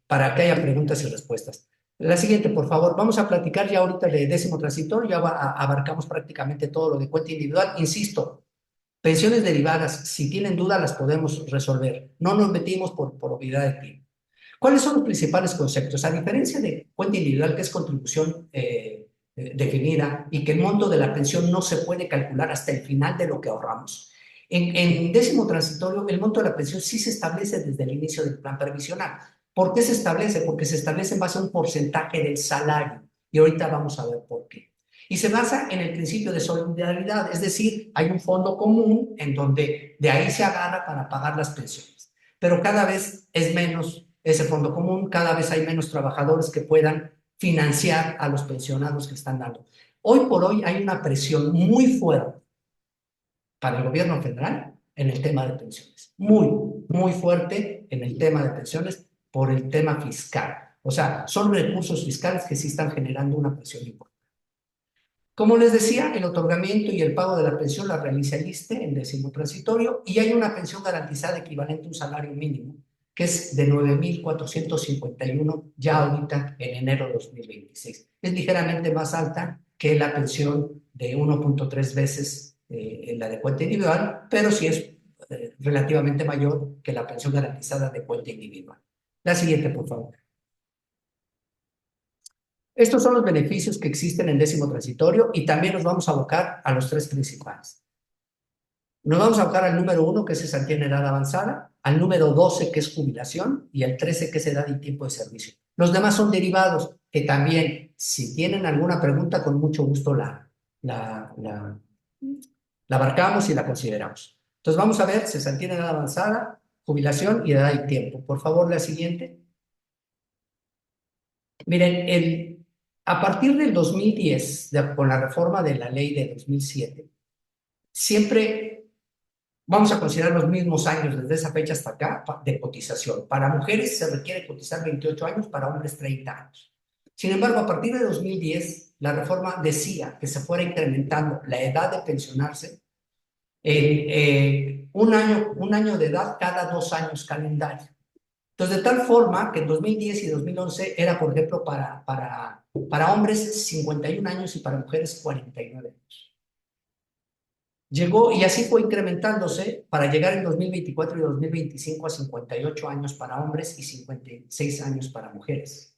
Speaker 3: para que haya preguntas y respuestas. La siguiente, por favor. Vamos a platicar ya ahorita de décimo transitorio, ya abarcamos prácticamente todo lo de cuenta individual. Insisto, pensiones derivadas, si tienen duda, las podemos resolver. No nos metimos por obviedad de tiempo. ¿Cuáles son los principales conceptos? A diferencia de cuenta individual, que es contribución definida y que el monto de la pensión no se puede calcular hasta el final de lo que ahorramos. En décimo transitorio, el monto de la pensión sí se establece desde el inicio del plan previsional. ¿Por qué se establece? Porque se establece en base a un porcentaje del salario. Y ahorita vamos a ver por qué. Y se basa en el principio de solidaridad, es decir, hay un fondo común en donde de ahí se agarra para pagar las pensiones. Pero cada vez es menos ese fondo común, cada vez hay menos trabajadores que puedan financiar a los pensionados que están dando. Hoy por hoy hay una presión muy fuerte para el gobierno federal en el tema de pensiones. Muy fuerte en el tema de pensiones por el tema fiscal. O sea, son recursos fiscales que sí están generando una presión importante. Como les decía, el otorgamiento y el pago de la pensión la realiza el ISSSTE en décimo transitorio y hay una pensión garantizada equivalente a un salario mínimo que es de 9,451 ya ahorita en enero de 2026. Es ligeramente más alta que la pensión de 1,3 veces en la de cuenta individual, pero sí es relativamente mayor que la pensión garantizada de cuenta individual. La siguiente, por favor. Estos son los beneficios que existen en décimo transitorio y también nos vamos a abocar a los tres principales. Nos vamos a buscar al número 1, que es cesantía en edad avanzada, al número 12, que es jubilación, y al 13, que es edad y tiempo de servicio. Los demás son derivados, que también, si tienen alguna pregunta, con mucho gusto la, la, la abarcamos y la consideramos. Entonces vamos a ver cesantía en edad avanzada, jubilación y edad y tiempo. Por favor, la siguiente. Miren, a partir del 2010, con la reforma de la ley de 2007, siempre vamos a considerar los mismos años desde esa fecha hasta acá de cotización. Para mujeres se requiere cotizar 28 años, para hombres 30 años. Sin embargo, a partir de 2010, la reforma decía que se fuera incrementando la edad de pensionarse en un año de edad cada 2 años calendario. Entonces, de tal forma que en 2010 y 2011 era, por ejemplo, para hombres 51 años y para mujeres 49 años. Llegó y así fue incrementándose para llegar en 2024 y 2025 a 58 años para hombres y 56 años para mujeres.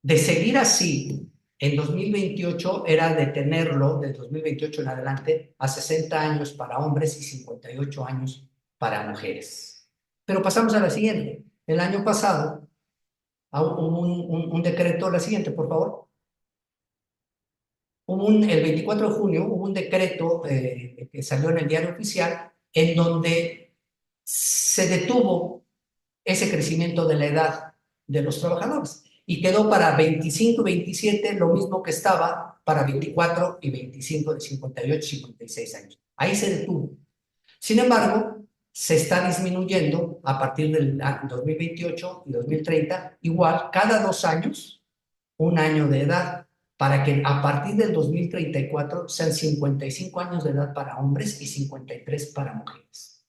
Speaker 3: De seguir así, en 2028 era de tenerlo, del 2028 en adelante, a 60 años para hombres y 58 años para mujeres. Pero pasamos a la siguiente. El año pasado hubo un decreto, la siguiente, por favor. El 24 de junio hubo un decreto que salió en el Diario Oficial en donde se detuvo ese crecimiento de la edad de los trabajadores y quedó para 25 y 27 lo mismo que estaba para 24 y 25 de 58 y 56 años. Ahí se detuvo. Sin embargo, se está disminuyendo a partir del 2028 y 2030, igual cada 2 años, un año de edad, para que a partir del 2034 sean 55 años de edad para hombres y 53 para mujeres.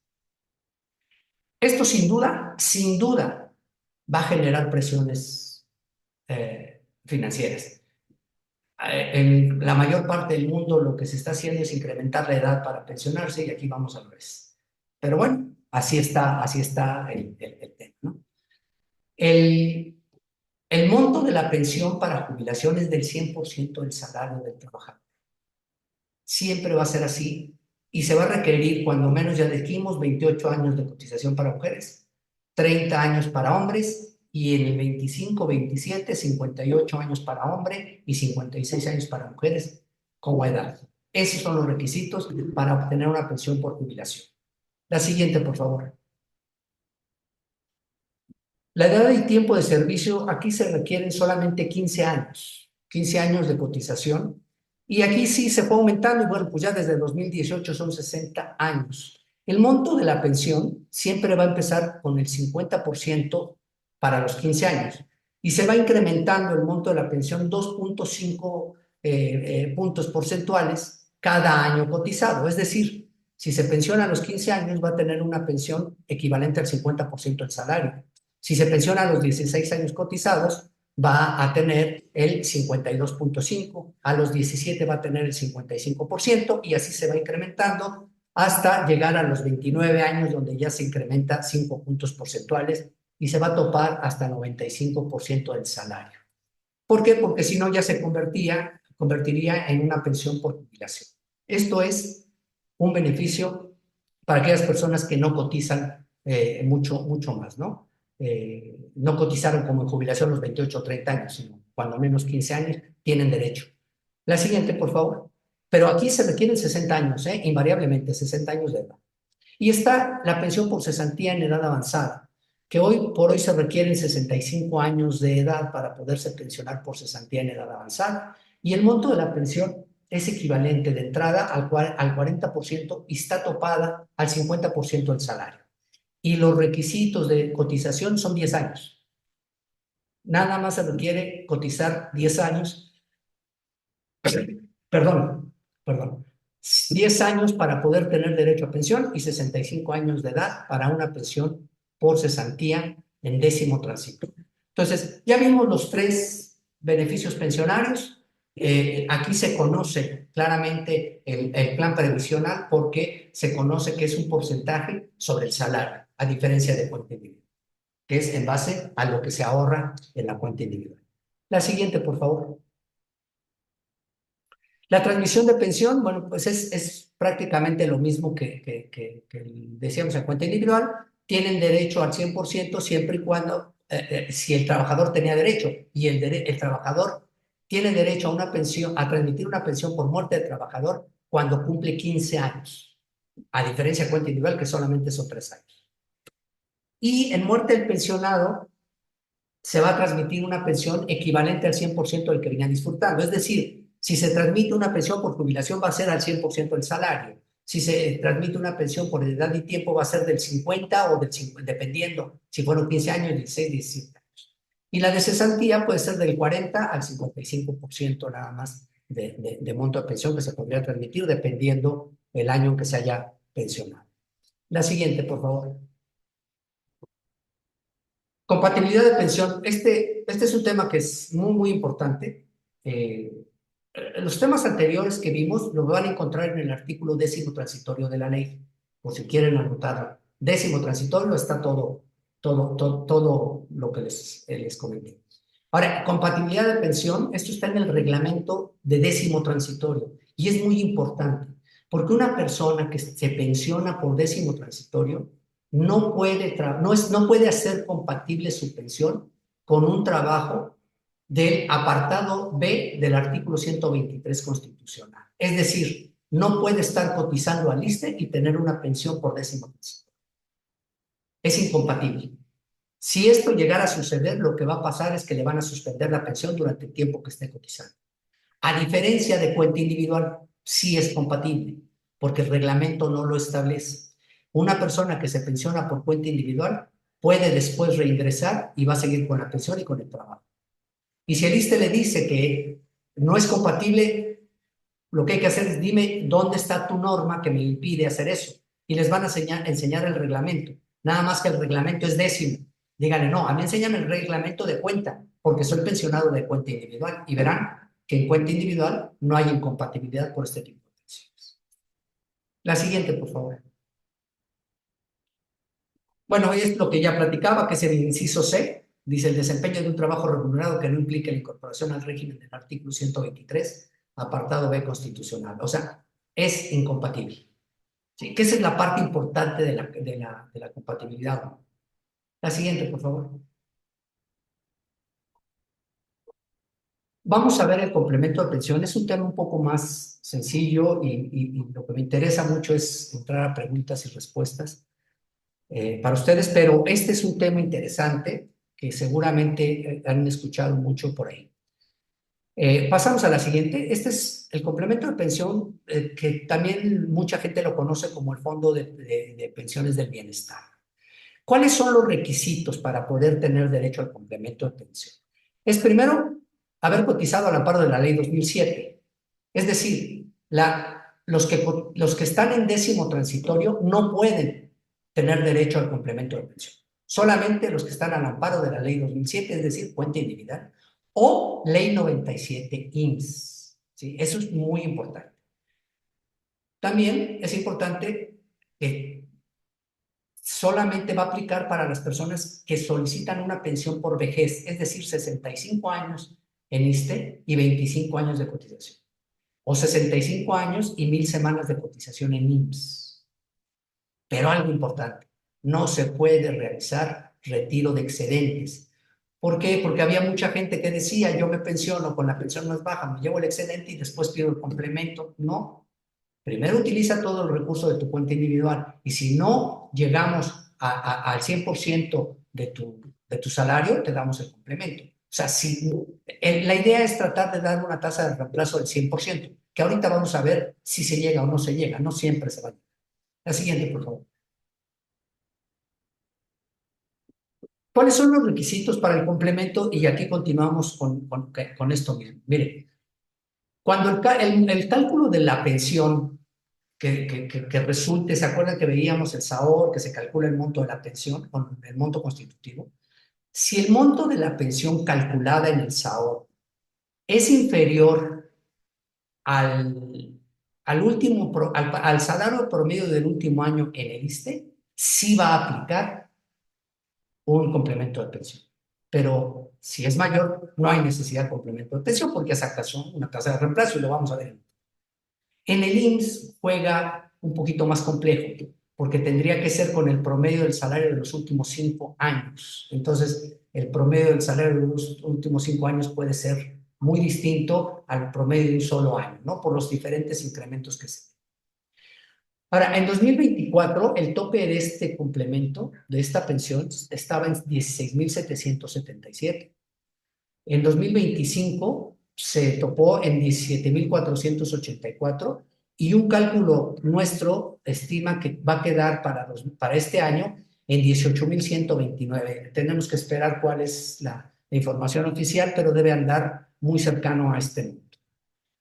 Speaker 3: Esto sin duda, va a generar presiones financieras. En la mayor parte del mundo lo que se está haciendo es incrementar la edad para pensionarse y aquí vamos al revés. Pero bueno, así está el tema, ¿no? El monto de la pensión para jubilación es del 100% del salario del trabajador. Siempre va a ser así y se va a requerir, cuando menos ya dijimos, 28 años de cotización para mujeres, 30 años para hombres y en el 25-27, 58 años para hombre y 56 años para mujeres como edad. Esos son los requisitos para obtener una pensión por jubilación. La siguiente, por favor. La edad y tiempo de servicio, aquí se requieren solamente 15 años de cotización. Y aquí sí se fue aumentando, y bueno, pues ya desde 2018 son 60 años. El monto de la pensión siempre va a empezar con el 50% para los 15 años y se va incrementando el monto de la pensión 2.5 puntos porcentuales cada año cotizado. Es decir, si se pensiona a los 15 años va a tener una pensión equivalente al 50% del salario. Si se pensiona a los 16 años cotizados, va a tener el 52.5%, a los 17 va a tener el 55% y así se va incrementando hasta llegar a los 29 años, donde ya se incrementa 5 puntos porcentuales y se va a topar hasta 95% del salario. ¿Por qué? Porque si no ya se convertiría en una pensión por jubilación. Esto es un beneficio para aquellas personas que no cotizan mucho más, ¿no? No cotizaron como en jubilación los 28 o 30 años, sino cuando menos 15 años tienen derecho. La siguiente, por favor. Pero aquí se requieren 60 años, invariablemente 60 años de edad. Y está la pensión por cesantía en edad avanzada, que hoy por hoy se requieren 65 años de edad para poderse pensionar por cesantía en edad avanzada. Y el monto de la pensión es equivalente de entrada al 40% y está topada al 50% del salario. Y los requisitos de cotización son 10 años. Nada más se requiere cotizar 10 años. Perdón. 10 años para poder tener derecho a pensión y 65 años de edad para una pensión por cesantía en 10º tránsito. Entonces, ya vimos los 3 beneficios pensionarios. Aquí se conoce claramente el plan previsional porque se conoce que es un porcentaje sobre el salario, a diferencia de cuenta individual, que es en base a lo que se ahorra en la cuenta individual. La siguiente, por favor. La transmisión de pensión, bueno, pues es prácticamente lo mismo que decíamos en cuenta individual, tienen derecho al 100% siempre y cuando, si el trabajador tenía derecho y el trabajador tiene derecho a una pensión, a transmitir una pensión por muerte del trabajador cuando cumple 15 años, a diferencia de cuenta individual que solamente son 3 años. Y en muerte del pensionado se va a transmitir una pensión equivalente al 100% del que venía disfrutando. Es decir, si se transmite una pensión por jubilación va a ser al 100% del salario. Si se transmite una pensión por edad y tiempo va a ser del 50 o del 50, dependiendo si fueron 15 años, 16, 17 años. Y la de cesantía puede ser del 40 al 55% nada más de monto de pensión que se podría transmitir dependiendo el año en que se haya pensionado. La siguiente, por favor. Compatibilidad de pensión. Este es un tema que es muy, muy importante. Los temas anteriores que vimos lo van a encontrar en el artículo 10º transitorio de la ley, por si quieren anotarlo. 10º transitorio está todo lo que les comenté. Ahora, compatibilidad de pensión, esto está en el reglamento de 10º transitorio y es muy importante porque una persona que se pensiona por 10º transitorio no puede hacer compatible su pensión con un trabajo del apartado B del artículo 123 constitucional. Es decir, no puede estar cotizando al ISSSTE y tener una pensión por 10º transitorio. Es incompatible. Si esto llegara a suceder, lo que va a pasar es que le van a suspender la pensión durante el tiempo que esté cotizando. A diferencia de cuenta individual, sí es compatible, porque el reglamento no lo establece. Una persona que se pensiona por cuenta individual puede después reingresar y va a seguir con la pensión y con el trabajo. Y si el ISSSTE le dice que no es compatible, lo que hay que hacer es dime dónde está tu norma que me impide hacer eso. Y les van a enseñar el reglamento. Nada más que el reglamento es 10º. Díganle, no, a mí enséñame el reglamento de cuenta, porque soy pensionado de cuenta individual. Y verán que en cuenta individual no hay incompatibilidad por este tipo de pensiones. La siguiente, por favor. Bueno, es lo que ya platicaba, que es el inciso C. Dice, el desempeño de un trabajo remunerado que no implique la incorporación al régimen del artículo 123, apartado B constitucional. O sea, es incompatible. ¿Sí? Que esa es la parte importante de la compatibilidad. La siguiente, por favor. Vamos a ver el complemento de pensión. Es un tema un poco más sencillo y lo que me interesa mucho es entrar a preguntas y respuestas para ustedes, pero este es un tema interesante que seguramente han escuchado mucho por ahí. Pasamos a la siguiente. Este es el complemento de pensión que también mucha gente lo conoce como el Fondo de Pensiones del Bienestar. ¿Cuáles son los requisitos para poder tener derecho al complemento de pensión? Es primero haber cotizado al amparo de la ley 2007. Es decir, los que están en 10º transitorio no pueden tener derecho al complemento de pensión. Solamente los que están al amparo de la ley 2007, es decir, cuenta individual, o ley 97 IMSS. ¿Sí? Eso es muy importante. También es importante que solamente va a aplicar para las personas que solicitan una pensión por vejez, es decir, 65 años en ISSSTE y 25 años de cotización, o 65 años y 1000 semanas de cotización en IMSS. Pero algo importante, no se puede realizar retiro de excedentes. ¿Por qué? Porque había mucha gente que decía, yo me pensiono con la pensión más baja, me llevo el excedente y después pido el complemento. No, primero utiliza todo el recurso de tu cuenta individual y si no llegamos al 100% de tu salario, te damos el complemento. O sea, la idea es tratar de dar una tasa de reemplazo del 100%, que ahorita vamos a ver si se llega o no se llega, no siempre se va a llegar. La siguiente, por favor. ¿Cuáles son los requisitos para el complemento? Y aquí continuamos con esto mismo. Mire, cuando el cálculo de la pensión que resulte, ¿se acuerdan que veíamos el SAOR, que se calcula el monto de la pensión, con el monto constitutivo? Si el monto de la pensión calculada en el SAOR es inferior al salario promedio del último año en el ISSSTE, sí va a aplicar un complemento de pensión. Pero si es mayor, no hay necesidad de complemento de pensión porque esa tasa una tasa de reemplazo y lo vamos a ver. En el IMSS juega un poquito más complejo, porque tendría que ser con el promedio del salario de los últimos 5 años. Entonces, el promedio del salario de los últimos 5 años puede ser muy distinto al promedio de un solo año, ¿no? Por los diferentes incrementos que se. Ahora, en 2024, el tope de este complemento, de esta pensión, estaba en 16,777. En 2025 se topó en 17,484 y un cálculo nuestro estima que va a quedar para este año en 18,129. Tenemos que esperar cuál es la información oficial, pero debe andar muy cercano a este número.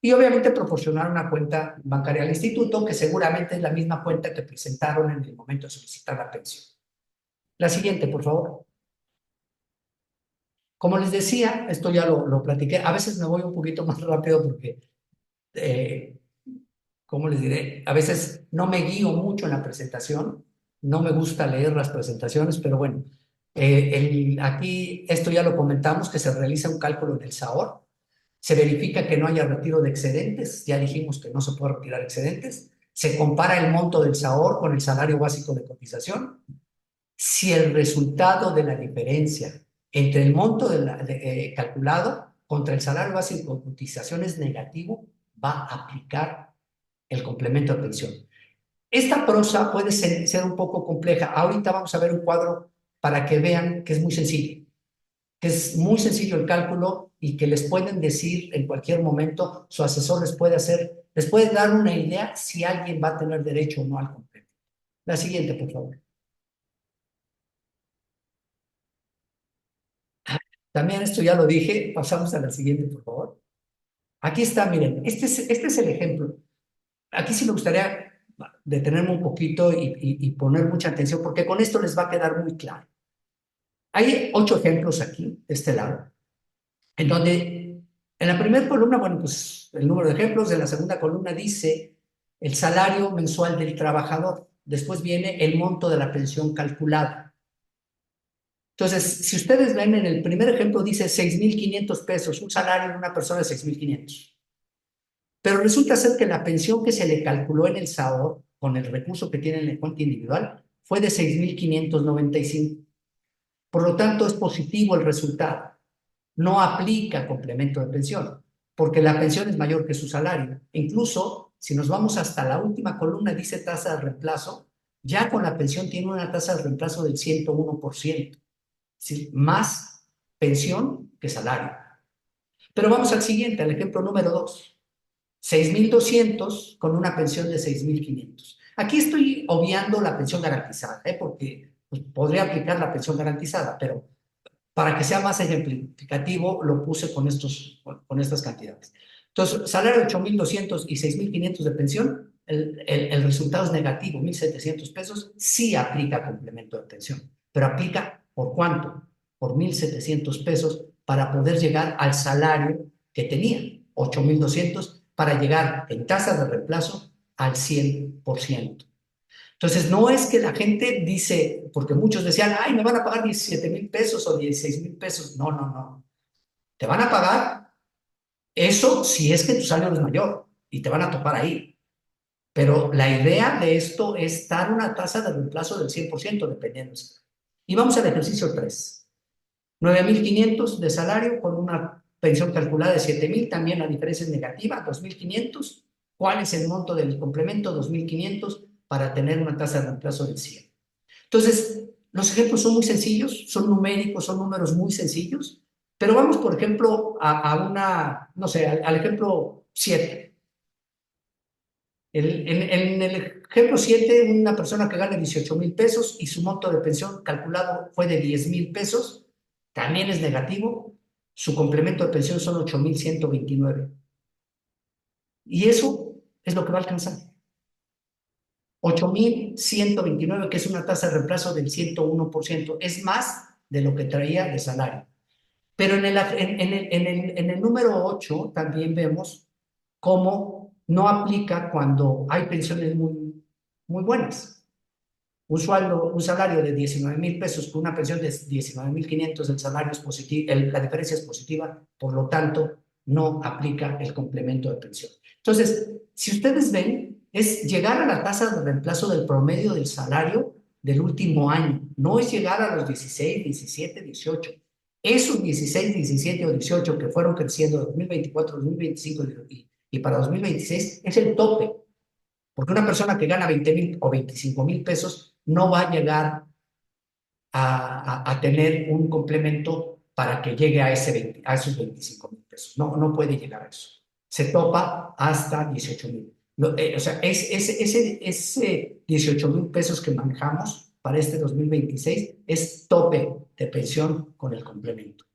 Speaker 3: Y obviamente proporcionar una cuenta bancaria al instituto, que seguramente es la misma cuenta que presentaron en el momento de solicitar la pensión. La siguiente, por favor. Como les decía, esto ya lo platiqué, a veces me voy un poquito más rápido porque, ¿cómo les diré? A veces no me guío mucho en la presentación, no me gusta leer las presentaciones, pero bueno, aquí esto ya lo comentamos, que se realiza un cálculo del SAOR, se verifica que no haya retiro de excedentes, ya dijimos que no se puede retirar excedentes, se compara el monto del SAOR con el salario básico de cotización. Si el resultado de la diferencia entre el monto calculado contra el salario básico de cotización es negativo, va a aplicar el complemento de pensión. Esta prosa puede ser un poco compleja. Ahorita vamos a ver un cuadro para que vean que es muy sencillo, que es muy sencillo el cálculo y que les pueden decir en cualquier momento, su asesor les puede dar una idea si alguien va a tener derecho o no al complemento. La siguiente, por favor. También esto ya lo dije, pasamos a la siguiente, por favor. Aquí está, miren, este es el ejemplo. Aquí sí me gustaría detenerme un poquito y poner mucha atención, porque con esto les va a quedar muy claro. Hay 8 ejemplos aquí, de este lado, en donde en la primera columna, bueno, pues el número de ejemplos, en la segunda columna dice el salario mensual del trabajador, después viene el monto de la pensión calculada. Entonces, si ustedes ven en el primer ejemplo dice 6,500 pesos, un salario de una persona de 6,500. Pero resulta ser que la pensión que se le calculó en el SAOR, con el recurso que tiene en la cuenta individual, fue de 6,595. Por lo tanto, es positivo el resultado. No aplica complemento de pensión, porque la pensión es mayor que su salario. Incluso, si nos vamos hasta la última columna, dice tasa de reemplazo, ya con la pensión tiene una tasa de reemplazo del 101%. Es decir, más pensión que salario. Pero vamos al siguiente, al ejemplo número 2. 6,200 con una pensión de 6,500. Aquí estoy obviando la pensión garantizada, porque pues, podría aplicar la pensión garantizada, pero para que sea más ejemplificativo lo puse con estas cantidades. Entonces, salario de 8,200 y 6,500 de pensión, el resultado es negativo, 1,700 pesos, sí aplica complemento de pensión, pero aplica ¿por cuánto? Por 1,700 pesos para poder llegar al salario que tenía, 8,200, para llegar en tasa de reemplazo al 100%. Entonces, no es que la gente dice, porque muchos decían, ay, me van a pagar 17,000 pesos o 16,000 pesos. No, no, no. Te van a pagar eso si es que tu salario es mayor y te van a topar ahí. Pero la idea de esto es dar una tasa de reemplazo del 100% dependiendo. Y vamos al ejercicio 3. 9,500 de salario con una pensión calculada de 7,000, también la diferencia es negativa, 2,500. ¿Cuál es el monto del complemento? 2,500 para tener una tasa de reemplazo del 100. Entonces, los ejemplos son muy sencillos, son numéricos, son números muy sencillos, pero vamos, por ejemplo, no sé, al ejemplo 7. En el ejemplo 7, una persona que gana 18,000 pesos y su monto de pensión calculado fue de 10,000 pesos, también es negativo, su complemento de pensión son 8,129. Y eso es lo que va a alcanzar. 8,129, que es una tasa de reemplazo del 101%. Es más de lo que traía de salario. Pero en el número 8 también vemos cómo no aplica cuando hay pensiones muy, muy buenas. Un salario de 19,000 pesos con una pensión de 19,500, el salario es positivo, la diferencia es positiva, por lo tanto, no aplica el complemento de pensión. Entonces, si ustedes ven, es llegar a la tasa de reemplazo del promedio del salario del último año. No es llegar a los 16, 17, 18. Esos 16, 17 o 18 que fueron creciendo de 2024, 2025 y para 2026 es el tope. Porque una persona que gana 20,000 o 25,000 pesos no va a llegar a tener un complemento para que llegue a esos 25,000 pesos. No, no puede llegar a eso. Se topa hasta 18,000. O sea, ese 18,000 pesos que manejamos para este 2026 es tope de pensión con el complemento.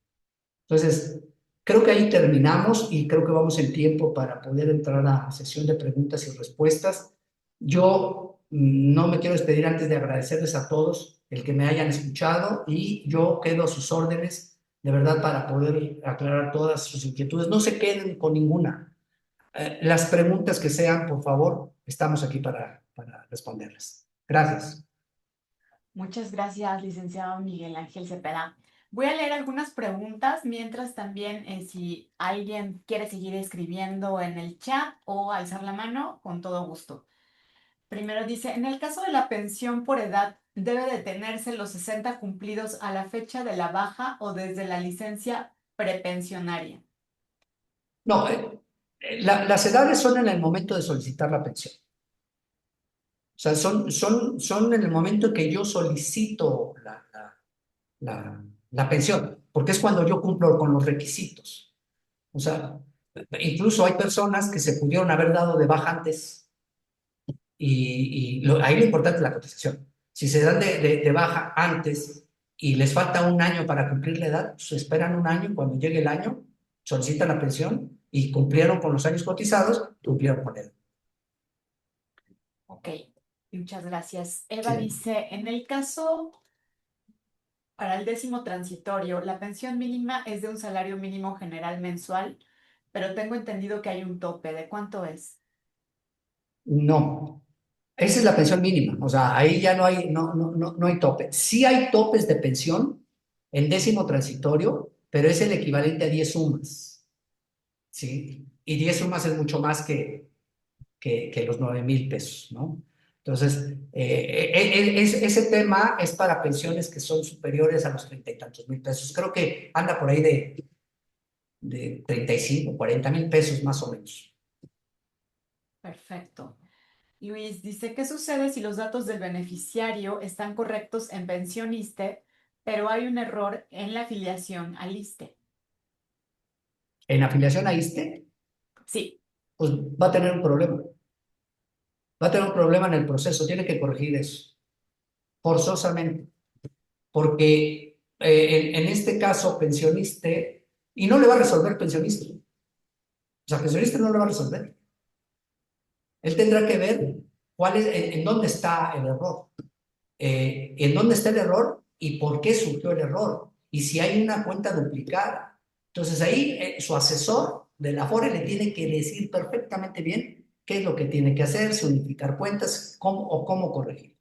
Speaker 3: Entonces, creo que ahí terminamos y creo que vamos en tiempo para poder entrar a la sesión de preguntas y respuestas. Yo no me quiero despedir antes de agradecerles a todos el que me hayan escuchado y yo quedo a sus órdenes, de verdad, para poder aclarar todas sus inquietudes. No se queden con ninguna. Las preguntas que sean, por favor, estamos aquí para responderlas. Gracias.
Speaker 1: Muchas gracias, licenciado Miguel Ángel Cepeda. Voy a leer algunas preguntas, mientras también si alguien quiere seguir escribiendo en el chat o alzar la mano, con todo gusto. Primero dice, en el caso de la pensión por edad, ¿debe detenerse los 60 cumplidos a la fecha de la baja o desde la licencia prepensionaria?
Speaker 3: No, las edades son en el momento de solicitar la pensión. O sea, son en el momento en que yo solicito la pensión, porque es cuando yo cumplo con los requisitos. O sea, incluso hay personas que se pudieron haber dado de baja antes ahí lo importante es la cotización. Si se dan de baja antes y les falta un año para cumplir la edad, pues esperan un año, cuando llegue el año, solicitan la pensión y cumplieron con los años cotizados, cumplieron con él.
Speaker 1: Ok, muchas gracias. Eva
Speaker 3: Sí.
Speaker 1: dice, en el caso para el 10º transitorio, la pensión mínima es de un salario mínimo general mensual, pero tengo entendido que hay un tope. ¿De cuánto es?
Speaker 3: No, esa es la pensión mínima, o sea, ahí ya no hay tope. Sí hay topes de pensión en 10º transitorio, pero es el equivalente a 10 sumas, ¿sí? Y 10 sumas es mucho más que los 9,000 pesos, ¿no? Entonces, ese tema es para pensiones que son superiores a los 30 y tantos mil pesos. Creo que anda por ahí de 35, 40,000 pesos más o menos.
Speaker 1: Perfecto. Luis dice, ¿qué sucede si los datos del beneficiario están correctos en Pensioniste, pero hay un error en la afiliación al ISSSTE?
Speaker 3: En afiliación a ISSSTE,
Speaker 1: Sí,
Speaker 3: pues va a tener un problema. Va a tener un problema en el proceso, tiene que corregir eso, forzosamente, porque en este caso, pensioniste, y no le va a resolver pensionista. O sea, pensionista no le va a resolver. Él tendrá que ver en dónde está el error. En dónde está el error y por qué surgió el error. Y si hay una cuenta duplicada. Entonces ahí su asesor de la Afore le tiene que decir perfectamente bien qué es lo que tiene que hacer, si unificar cuentas cómo corregir.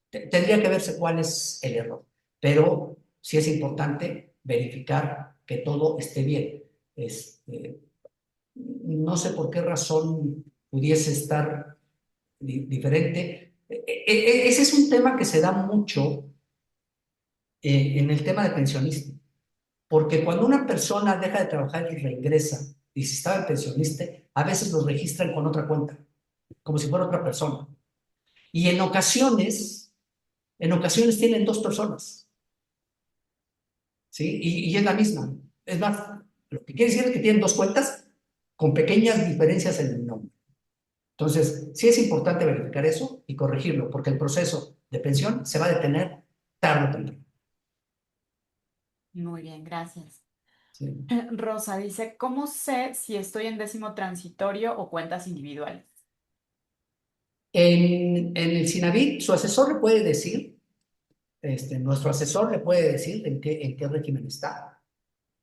Speaker 3: Tendría que verse cuál es el error. Pero sí es importante verificar que todo esté bien. No sé por qué razón pudiese estar diferente. Ese es un tema que se da mucho en el tema de pensionista, porque cuando una persona deja de trabajar y reingresa, y si estaba en pensionista, a veces los registran con otra cuenta, como si fuera otra persona. Y en ocasiones tienen dos personas, ¿sí? Y es la misma. Es más, lo que quiere decir es que tienen dos cuentas con pequeñas diferencias en el nombre. Entonces, sí es importante verificar eso y corregirlo, porque el proceso de pensión se va a detener tarde o temprano.
Speaker 1: muy bien, gracias.
Speaker 3: Sí.
Speaker 1: Rosa dice, ¿cómo sé si estoy en 10º transitorio o cuentas individuales?
Speaker 3: En el Sinavit, su asesor le puede decir, nuestro asesor le puede decir en qué régimen está,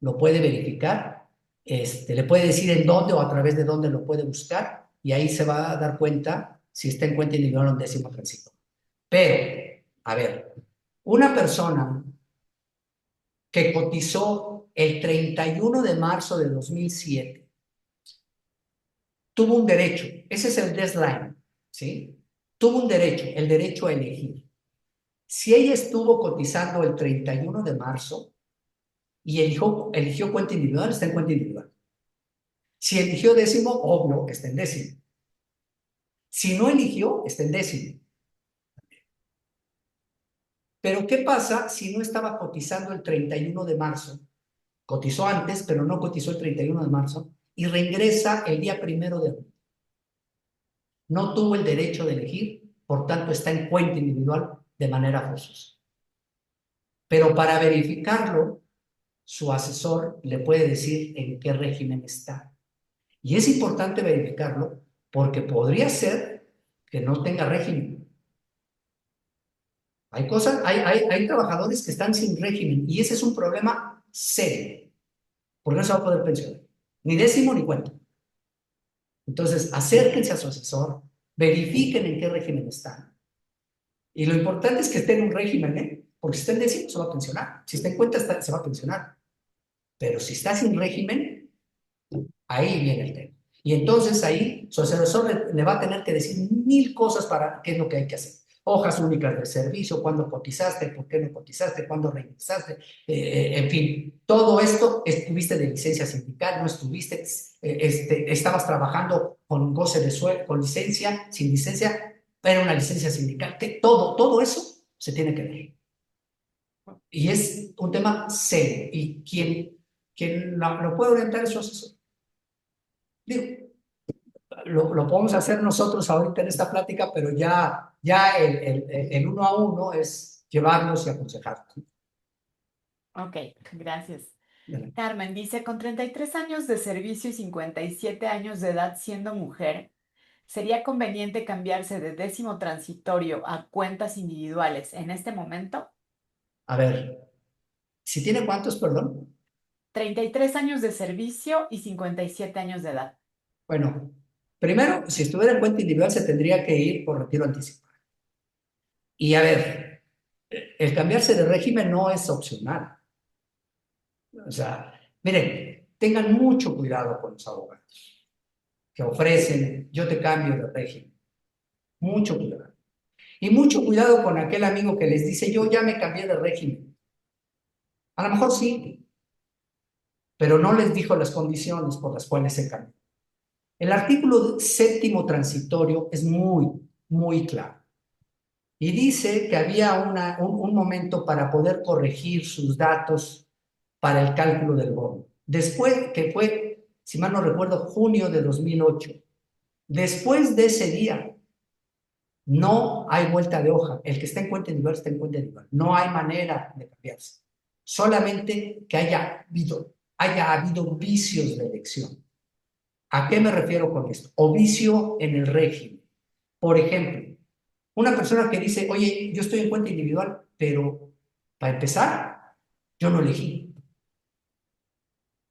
Speaker 3: lo puede verificar, le puede decir en dónde o a través de dónde lo puede buscar y ahí se va a dar cuenta si está en cuenta individual o en 10º transitorio. Pero, a ver, una persona que cotizó el 31 de marzo de 2007 tuvo un derecho, ese es el deadline, ¿sí? Tuvo un derecho, el derecho a elegir. Si ella estuvo cotizando el 31 de marzo y eligió cuenta individual, está en cuenta individual. Si eligió décimo, obvio, está en décimo. Si no eligió, está en décimo. Pero ¿qué pasa si no estaba cotizando el 31 de marzo? Cotizó antes, pero no cotizó el 31 de marzo y regresa el día 1 de abril. No tuvo el derecho de elegir, por tanto está en cuenta individual de manera forzosa. Pero para verificarlo, su asesor le puede decir en qué régimen está. Y es importante verificarlo porque podría ser que no tenga régimen. Hay trabajadores que están sin régimen y ese es un problema serio, porque no se va a poder pensionar, ni décimo ni cuenta. Entonces, acérquense a su asesor, verifiquen en qué régimen están. Y lo importante es que esté en un régimen, ¿eh? Porque si está en décimo se va a pensionar, si está en cuenta se va a pensionar. Pero si está sin régimen, ahí viene el tema. Y entonces ahí su asesor le va a tener que decir 1000 cosas para qué es lo que hay que hacer. Hojas únicas de servicio, cuándo cotizaste, por qué no cotizaste, cuándo regresaste, en fin, todo esto, estuviste de licencia sindical, no estuviste, estabas trabajando con goce de sueldo, con licencia, sin licencia, era una licencia sindical, todo eso se tiene que ver. Y es un tema serio, y quien lo puede orientar es su asesor. Digo, lo podemos hacer nosotros ahorita en esta plática, pero ya el uno a uno es llevarlos y aconsejarlos.
Speaker 1: Ok, gracias.
Speaker 3: ¿No?
Speaker 1: Carmen dice, con 33 años de servicio y 57 años de edad siendo mujer, ¿sería conveniente cambiarse de décimo transitorio a cuentas individuales en este momento?
Speaker 3: A ver, si tiene cuántos, perdón.
Speaker 1: 33 años de servicio y 57 años de edad.
Speaker 3: Bueno, primero, si estuviera en cuenta individual, se tendría que ir por retiro anticipado. Y a ver, el cambiarse de régimen no es opcional. O sea, miren, tengan mucho cuidado con los abogados que ofrecen, yo te cambio de régimen. Mucho cuidado. Y mucho cuidado con aquel amigo que les dice, yo ya me cambié de régimen. A lo mejor sí, pero no les dijo las condiciones por las cuales se cambió. El artículo séptimo transitorio es muy claro. Y dice que había un momento para poder corregir sus datos para el cálculo del bono. Después, que fue, si mal no recuerdo, junio de 2008. Después de ese día, no hay vuelta de hoja. El que está en cuenta individual está en cuenta individual. No hay manera de cambiarse. Solamente que haya habido vicios de elección. ¿A qué me refiero con esto? O vicio en el régimen. Por ejemplo, una persona que dice, oye, yo estoy en cuenta individual, pero para empezar, yo no elegí.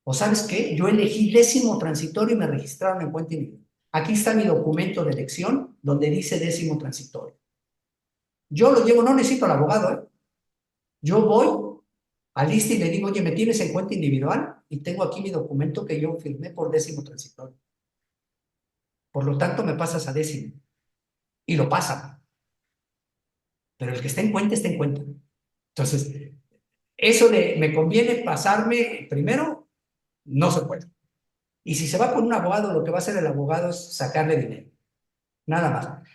Speaker 3: ¿O sabes qué? Yo elegí décimo transitorio y me registraron en cuenta individual. Aquí está mi documento de elección donde dice décimo transitorio. Yo lo llevo, no necesito al abogado, ¿eh? Yo voy al ISSSTE y le digo, oye, ¿me tienes en cuenta individual? Y tengo aquí mi documento que yo firmé por décimo transitorio. Por lo tanto, me pasas a décimo. Y lo pasa. Pero el que está en cuenta, está en cuenta. Entonces, eso de me conviene pasarme primero, no se puede. Y si se va con un abogado, lo que va a hacer el abogado es sacarle dinero. Nada más.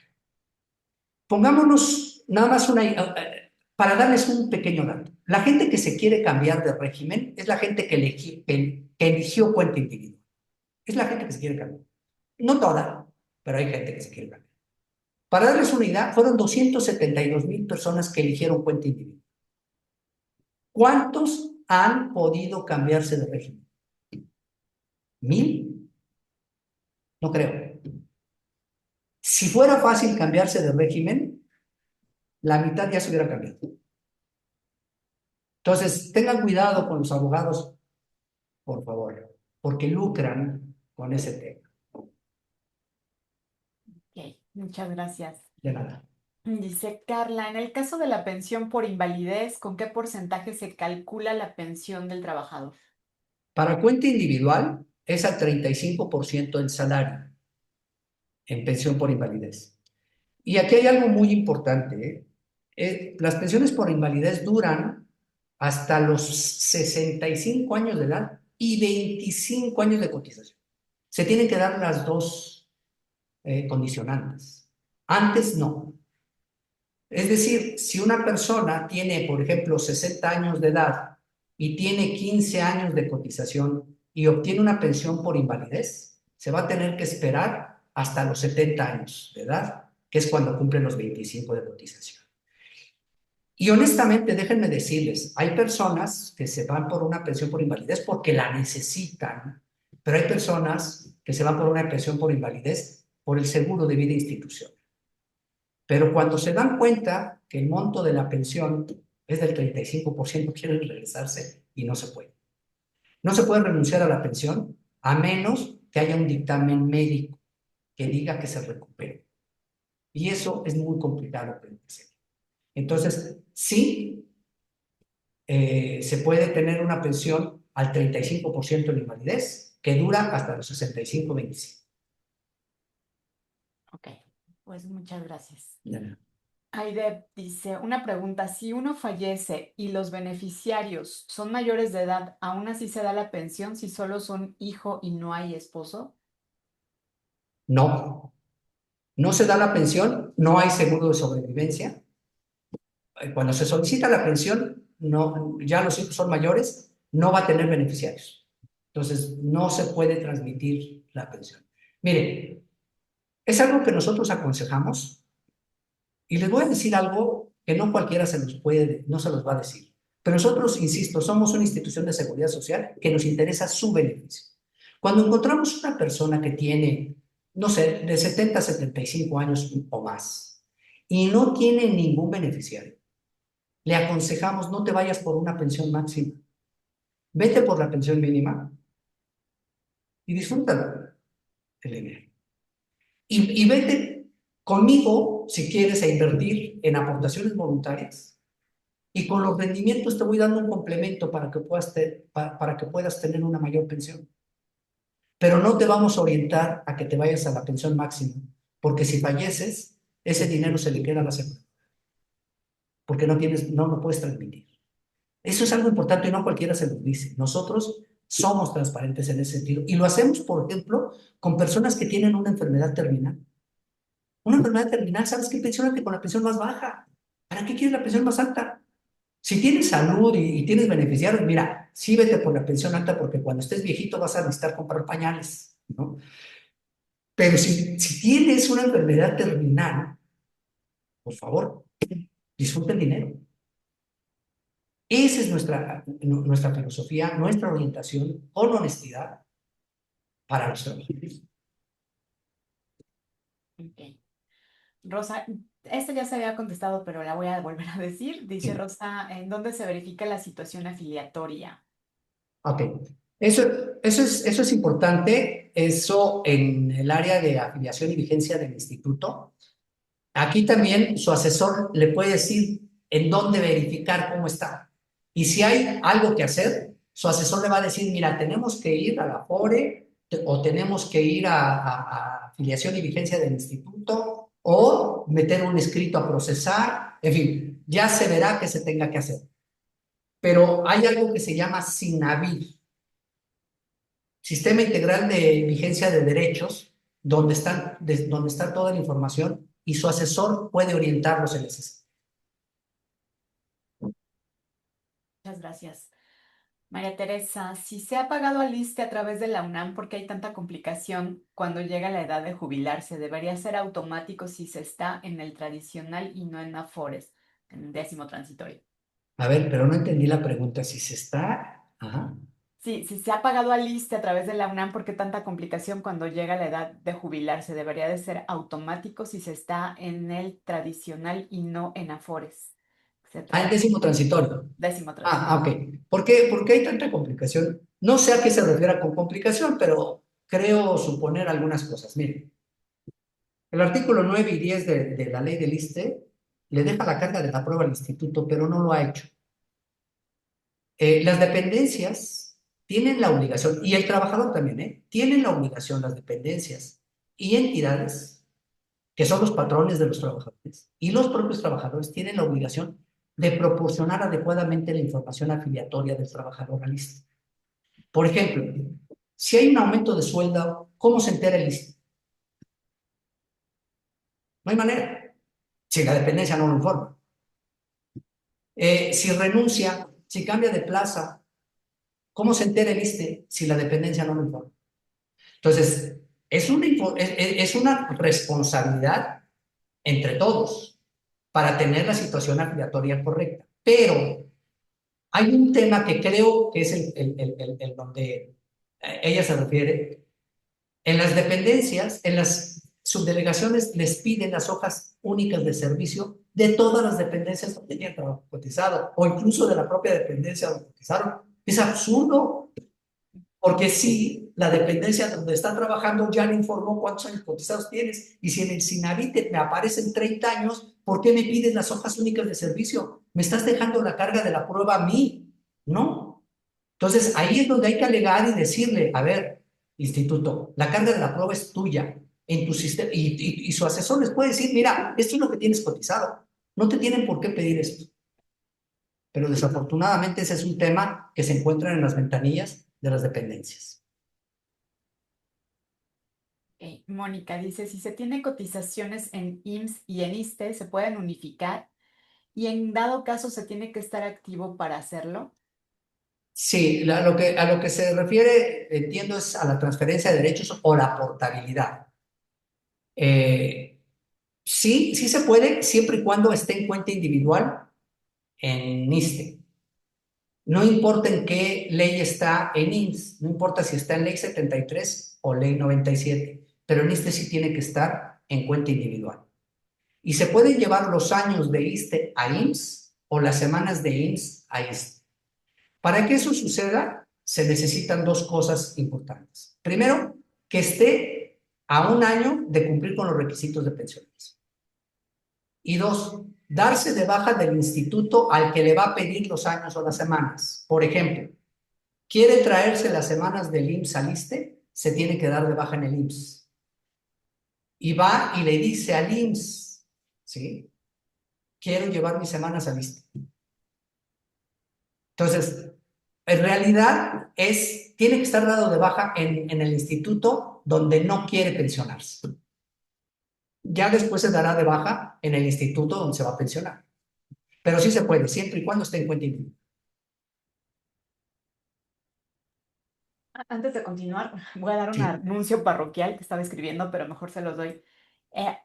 Speaker 3: Pongámonos nada más para darles un pequeño dato. La gente que se quiere cambiar de régimen es la gente que eligió cuenta individual. Es la gente que se quiere cambiar. No toda, pero hay gente que se quiere cambiar. Para darles una idea, fueron 272,000 personas que eligieron cuenta individual. ¿Cuántos han podido cambiarse de régimen? ¿1000? No creo. Si fuera fácil cambiarse de régimen, la mitad ya se hubiera cambiado. Entonces, tengan cuidado con los abogados, por favor, porque lucran con ese tema.
Speaker 1: Ok, muchas gracias.
Speaker 3: De nada.
Speaker 1: Dice Carla, en el caso de la pensión por invalidez, ¿con qué porcentaje se calcula la pensión del trabajador?
Speaker 3: Para cuenta individual es al 35% del salario. en pensión por invalidez. Y aquí hay algo muy importante, ¿eh? Las pensiones por invalidez duran hasta los 65 años de edad y 25 años de cotización. Se tienen que dar las dos condicionantes. Antes no. Es decir, si una persona tiene, por ejemplo, 60 años de edad y tiene 15 años de cotización y obtiene una pensión por invalidez, se va a tener que esperar hasta los 70 años de edad, que es cuando cumplen los 25 de cotización. Y honestamente, déjenme decirles, hay personas que se van por una pensión por invalidez porque la necesitan, pero hay personas que se van por una pensión por invalidez por el seguro de vida institucional. Pero cuando se dan cuenta que el monto de la pensión es del 35%, quieren regresarse y no se puede. No se puede renunciar a la pensión a menos que haya un dictamen médico que diga que se recupere. Y eso es muy complicado. Entonces, sí, se puede tener una pensión al 35% de invalidez que dura hasta los 65-25.
Speaker 1: Ok, pues muchas gracias.
Speaker 3: Ya.
Speaker 1: Aide dice, una pregunta, si uno fallece y los beneficiarios son mayores de edad, ¿aún así se da la pensión si solo son hijo y no hay esposo?
Speaker 3: No, no se da la pensión, no hay seguro de sobrevivencia. Cuando se solicita la pensión, no, ya los hijos son mayores, no va a tener beneficiarios. Entonces, no se puede transmitir la pensión. Mire, es algo que nosotros aconsejamos y les voy a decir algo que no cualquiera no se los va a decir. Pero nosotros, insisto, somos una institución de seguridad social que nos interesa su beneficio. Cuando encontramos una persona que tiene, no sé, de 70 a 75 años o más y no tiene ningún beneficiario, le aconsejamos no te vayas por una pensión máxima, vete por la pensión mínima y disfrútalo el dinero. Y vete conmigo, si quieres, a invertir en aportaciones voluntarias y con los rendimientos te voy dando un complemento para que puedas tener una mayor pensión. Pero no te vamos a orientar a que te vayas a la pensión máxima, porque si falleces, ese dinero se le queda a la semana, porque no lo puedes transmitir. Eso es algo importante y no cualquiera se lo dice. Nosotros somos transparentes en ese sentido y lo hacemos, por ejemplo, con personas que tienen una enfermedad terminal. Una enfermedad terminal, ¿sabes qué? Pensiónate con la pensión más baja. ¿Para qué quieres la pensión más alta? Si tienes salud y tienes beneficiarios, mira, sí vete por la pensión alta porque cuando estés viejito vas a necesitar comprar pañales, ¿no? Pero si tienes una enfermedad terminal, por favor, disfruta el dinero. Esa es nuestra filosofía, nuestra orientación con honestidad para los trabajadores.
Speaker 1: Ok. Rosa, esta ya se había contestado, pero la voy a volver a decir. Dice
Speaker 3: Sí.
Speaker 1: Rosa, ¿en dónde se verifica la situación afiliatoria?
Speaker 3: Ok. Eso es importante. Eso en el área de afiliación y vigencia del instituto. Aquí también su asesor le puede decir en dónde verificar cómo está. Y si hay algo que hacer, su asesor le va a decir, mira, tenemos que ir a la FORE o tenemos que ir a afiliación y vigencia del instituto o meter un escrito a procesar. En fin, ya se verá que se tenga que hacer. Pero hay algo que se llama SINAVID, Sistema Integral de Vigencia de Derechos, donde está toda la información y su asesor puede orientarlos en ese.
Speaker 1: Muchas gracias. María Teresa, si se ha pagado al ISSSTE a través de la UNAM, ¿por qué hay tanta complicación cuando llega la edad de jubilarse? Debería ser automático si se está en el tradicional y no en Afores, en el 10º transitorio.
Speaker 3: A ver, pero no entendí la pregunta. Si se está... Ajá.
Speaker 1: Sí, si se ha pagado al ISSSTE a través de la UNAM, ¿por qué tanta complicación cuando llega la edad de jubilarse? Debería de ser automático si se está en el tradicional y no en Afores. Se
Speaker 3: Ah, el
Speaker 1: trata
Speaker 3: 10º transitorio.
Speaker 1: 10º
Speaker 3: Ah,
Speaker 1: transitorio.
Speaker 3: ok. ¿Por qué hay tanta complicación? No sé a qué se refiere con complicación, pero creo suponer algunas cosas. Miren, el artículo 9 y 10 de la ley del ISSSTE le deja la carga de la prueba al instituto, pero no lo ha hecho. Las dependencias tienen la obligación, y el trabajador también, tienen la obligación, las dependencias y entidades, que son los patrones de los trabajadores, y los propios trabajadores tienen la obligación de proporcionar adecuadamente la información afiliatoria del trabajador al ISSSTE. Por ejemplo, si hay un aumento de sueldo, ¿cómo se entera el ISSSTE? No hay manera, si la dependencia no lo informa. Si renuncia, si cambia de plaza, ¿cómo se entera el ISSSTE si la dependencia no lo informa? Entonces, es una responsabilidad entre todos para tener la situación afiliatoria correcta. Pero hay un tema que creo que es el donde ella se refiere. En las dependencias, en las subdelegaciones, les piden las hojas únicas de servicio de todas las dependencias donde tenían trabajo cotizado, o incluso de la propia dependencia donde cotizaron. Es absurdo, porque si la dependencia donde está trabajando ya le informó cuántos años cotizados tienes, y si en el SINAVIT me aparecen 30 años, ¿por qué me pides las hojas únicas de servicio? Me estás dejando la carga de la prueba a mí, ¿no? Entonces, ahí es donde hay que alegar y decirle, a ver, instituto, la carga de la prueba es tuya en tu sistema, y su asesor les puede decir, mira, esto es lo que tienes cotizado, no te tienen por qué pedir esto. Pero desafortunadamente ese es un tema que se encuentra en las ventanillas de las dependencias.
Speaker 1: Mónica dice, si se tiene cotizaciones en IMSS y en ISSSTE, ¿se pueden unificar? Y en dado caso, ¿se tiene que estar activo para hacerlo?
Speaker 3: Sí, a lo que se refiere, entiendo, es a la transferencia de derechos o la portabilidad. Sí, sí se puede, siempre y cuando esté en cuenta individual en ISSSTE. No importa en qué ley está en IMSS, no importa si está en ley 73 o ley 97, pero en ISSSTE sí tiene que estar en cuenta individual. Y se pueden llevar los años de ISSSTE a IMSS o las semanas de IMSS a ISSSTE. Para que eso suceda, se necesitan dos cosas importantes. Primero, que esté a un año de cumplir con los requisitos de pensiones. Y dos, darse de baja del instituto al que le va a pedir los años o las semanas. Por ejemplo, quiere traerse las semanas del IMSS al ISSSTE, se tiene que dar de baja en el IMSS. Y va y le dice al IMSS, ¿sí? Quiero llevar mis semanas al ISSSTE. Entonces, en realidad tiene que estar dado de baja en el instituto donde no quiere pensionarse. Ya después se dará de baja en el instituto donde se va a pensionar. Pero sí se puede, siempre y cuando esté en cuenta individual.
Speaker 1: Antes de continuar, voy a dar un
Speaker 3: Sí.
Speaker 1: anuncio parroquial que estaba escribiendo, pero mejor se los doy.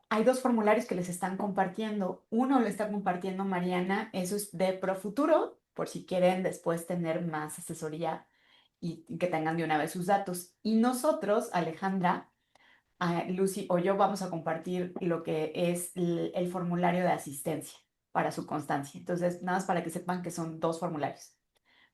Speaker 1: Hay dos formularios que les están compartiendo. Uno le está compartiendo Mariana, eso es de Profuturo, por si quieren después tener más asesoría y que tengan de una vez sus datos. Y nosotros, Alejandra, Lucy o yo vamos a compartir lo que es el formulario de asistencia para su constancia. Entonces, nada más para que sepan que son dos formularios.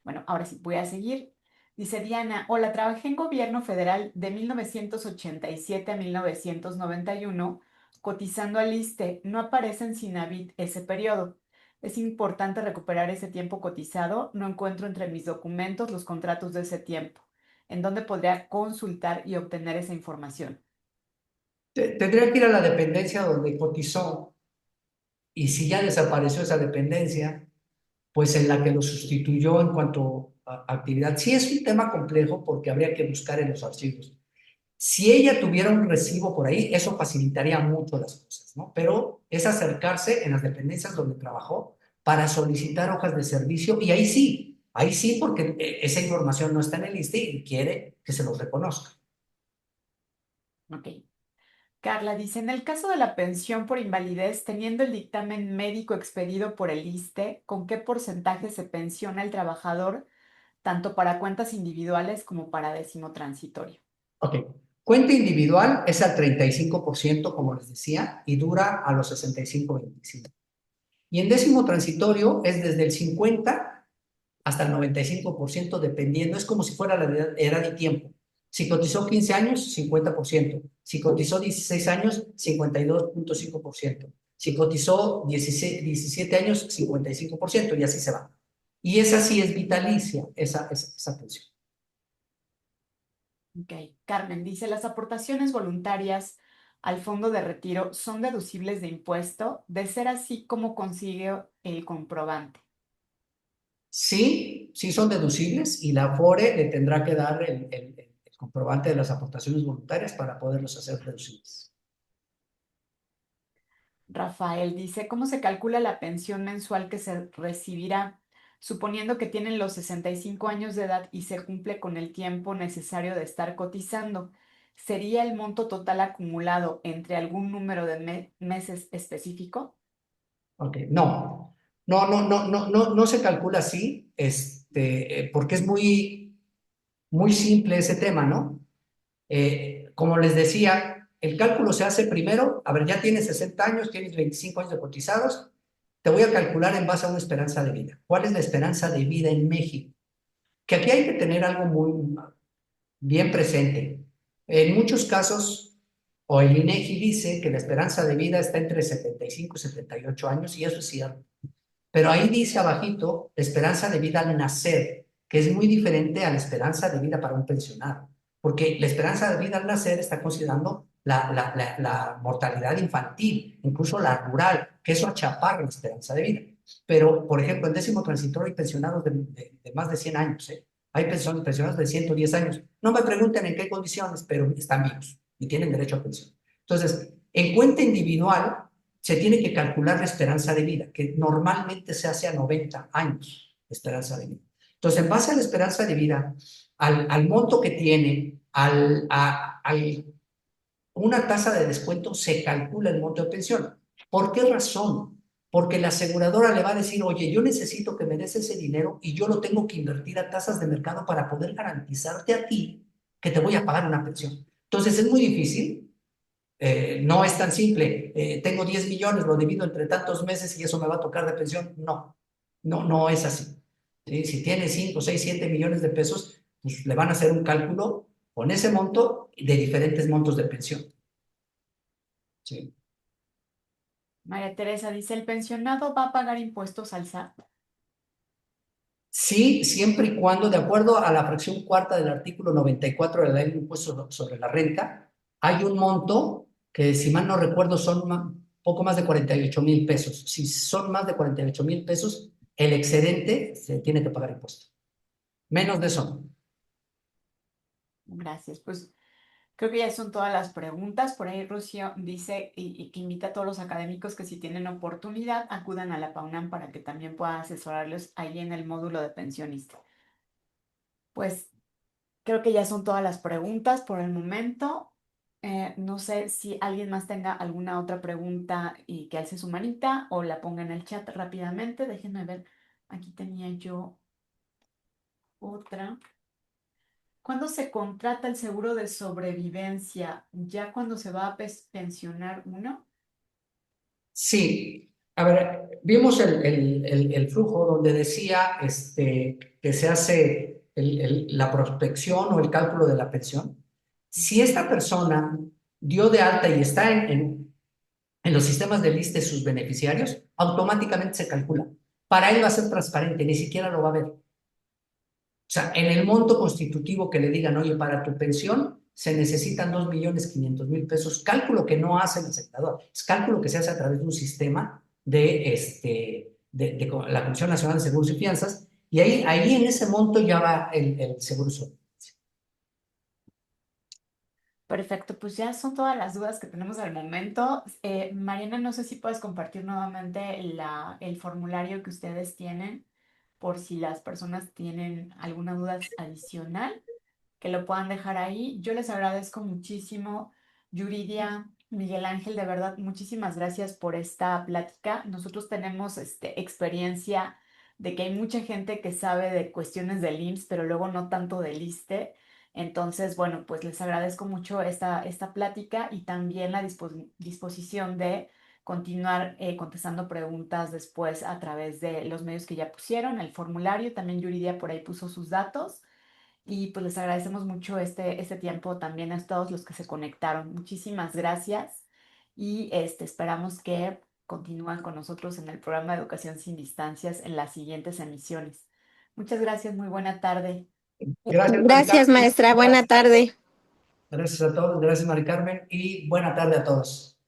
Speaker 1: Bueno, ahora sí, voy a seguir. Dice Diana, hola, trabajé en gobierno federal de 1987 a 1991, cotizando al ISSSTE. No aparece en Sinavit ese periodo. Es importante recuperar ese tiempo cotizado. No encuentro entre mis documentos los contratos de ese tiempo. ¿En dónde podría consultar y obtener esa información?
Speaker 3: Tendría que ir a la dependencia donde cotizó, y si ya desapareció esa dependencia, pues en la que lo sustituyó en cuanto a actividad. Sí es un tema complejo porque habría que buscar en los archivos. Si ella tuviera un recibo por ahí, eso facilitaría mucho las cosas, ¿no? Pero es acercarse en las dependencias donde trabajó para solicitar hojas de servicio, y ahí sí, porque esa información no está en el liste y quiere que se los reconozca.
Speaker 1: Ok. Carla dice, en el caso de la pensión por invalidez, teniendo el dictamen médico expedido por el ISSSTE, ¿con qué porcentaje se pensiona el trabajador, tanto para cuentas individuales como para décimo transitorio?
Speaker 3: Ok. Cuenta individual es al 35%, como les decía, y dura a los 65-25. Y en décimo transitorio es desde el 50 hasta el 95%, dependiendo. Es como si fuera la edad y tiempo. Si cotizó 15 años, 50%. Si cotizó 16 años, 52.5%. Si cotizó 17 años, 55%, y así se va. Y esa sí es vitalicia, esa pensión.
Speaker 1: Ok. Carmen dice, las aportaciones voluntarias al fondo de retiro son deducibles de impuesto? De ser así, ¿cómo consigue el comprobante?
Speaker 3: Sí, sí son deducibles y la AFORE le tendrá que dar el comprobante de las aportaciones voluntarias para poderlos hacer deducibles.
Speaker 1: Rafael dice, ¿cómo se calcula la pensión mensual que se recibirá, suponiendo que tienen los 65 años de edad y se cumple con el tiempo necesario de estar cotizando? ¿Sería el monto total acumulado entre algún número de meses específico?
Speaker 3: Ok, no, no se calcula así, porque es muy simple ese tema, ¿no? Como les decía, el cálculo se hace primero, a ver, ya tienes 60 años, tienes 25 años de cotizados, te voy a calcular en base a una esperanza de vida. ¿Cuál es la esperanza de vida en México? Que aquí hay que tener algo muy bien presente. En muchos casos, o el INEGI dice que la esperanza de vida está entre 75 y 78 años, y eso es cierto. Pero ahí dice abajito, esperanza de vida al nacer, que es muy diferente a la esperanza de vida para un pensionado, porque la esperanza de vida al nacer está considerando la mortalidad infantil, incluso la rural, que eso achaparra la esperanza de vida. Pero, por ejemplo, en décimo transitorio hay pensionados de más de 100 años, ¿eh? Hay pensionados de 110 años. No me pregunten en qué condiciones, pero están vivos y tienen derecho a pensión. Entonces, en cuenta individual, se tiene que calcular la esperanza de vida, que normalmente se hace a 90 años, esperanza de vida. Entonces, en base a la esperanza de vida, al monto que tiene, una tasa de descuento, se calcula el monto de pensión. ¿Por qué razón? Porque la aseguradora le va a decir, oye, yo necesito que me des ese dinero y yo lo tengo que invertir a tasas de mercado para poder garantizarte a ti que te voy a pagar una pensión. Entonces, es muy difícil, no es tan simple, tengo 10 millones, lo divido entre tantos meses y eso me va a tocar de pensión. No, no es así. ¿Sí? Si tiene 5, 6, 7 millones de pesos, pues le van a hacer un cálculo con ese monto de diferentes montos de pensión. ¿Sí?
Speaker 1: María Teresa dice, ¿el pensionado va a pagar impuestos al SAT?
Speaker 3: Sí, siempre y cuando, de acuerdo a la fracción cuarta del artículo 94 de la ley de impuestos sobre la renta, hay un monto que, si mal no recuerdo, son poco más de 48,000 pesos. Si son más de 48,000 pesos, el excedente se tiene que pagar impuesto. Menos de eso no.
Speaker 1: Gracias. Pues creo que ya son todas las preguntas. Por ahí Rocío dice y que invita a todos los académicos que si tienen oportunidad acudan a la PAUNAM para que también pueda asesorarlos ahí en el módulo de pensionista. Pues creo que ya son todas las preguntas por el momento. No sé si alguien más tenga alguna otra pregunta y que alce su manita o la ponga en el chat rápidamente. Déjenme ver. Aquí tenía yo otra. ¿Cuándo se contrata el seguro de sobrevivencia? ¿Ya cuando se va a pensionar uno?
Speaker 3: Sí, a ver, vimos el flujo donde decía que se hace la prospección o el cálculo de la pensión. Si esta persona dio de alta y está en los sistemas de lista de sus beneficiarios, automáticamente se calcula. Para él va a ser transparente, ni siquiera lo va a ver. O sea, en el monto constitutivo que le digan, oye, para tu pensión se necesitan 2,500,000 pesos, cálculo que no hace el asegurador, es cálculo que se hace a través de un sistema de la Comisión Nacional de Seguros y Fianzas, y ahí en ese monto ya va el seguro social.
Speaker 1: Perfecto, pues ya son todas las dudas que tenemos al momento. Mariana, no sé si puedes compartir nuevamente el formulario que ustedes tienen por si las personas tienen alguna duda adicional, que lo puedan dejar ahí. Yo les agradezco muchísimo, Yuridia, Miguel Ángel, de verdad, muchísimas gracias por esta plática. Nosotros tenemos experiencia de que hay mucha gente que sabe de cuestiones del IMSS, pero luego no tanto del ISSSTE. Entonces, bueno, pues les agradezco mucho esta plática y también la disposición de continuar contestando preguntas después a través de los medios que ya pusieron, el formulario. También Yuridia por ahí puso sus datos. Y pues les agradecemos mucho este tiempo también a todos los que se conectaron. Muchísimas gracias y esperamos que continúen con nosotros en el programa de Educación sin Distancias en las siguientes emisiones. Muchas gracias, muy buena tarde.
Speaker 3: Gracias,
Speaker 2: Gracias,
Speaker 3: Maricarmen.
Speaker 2: maestra. Buena
Speaker 3: Gracias.
Speaker 2: tarde.
Speaker 3: Gracias a todos, gracias Mari Carmen y buena tarde a todos.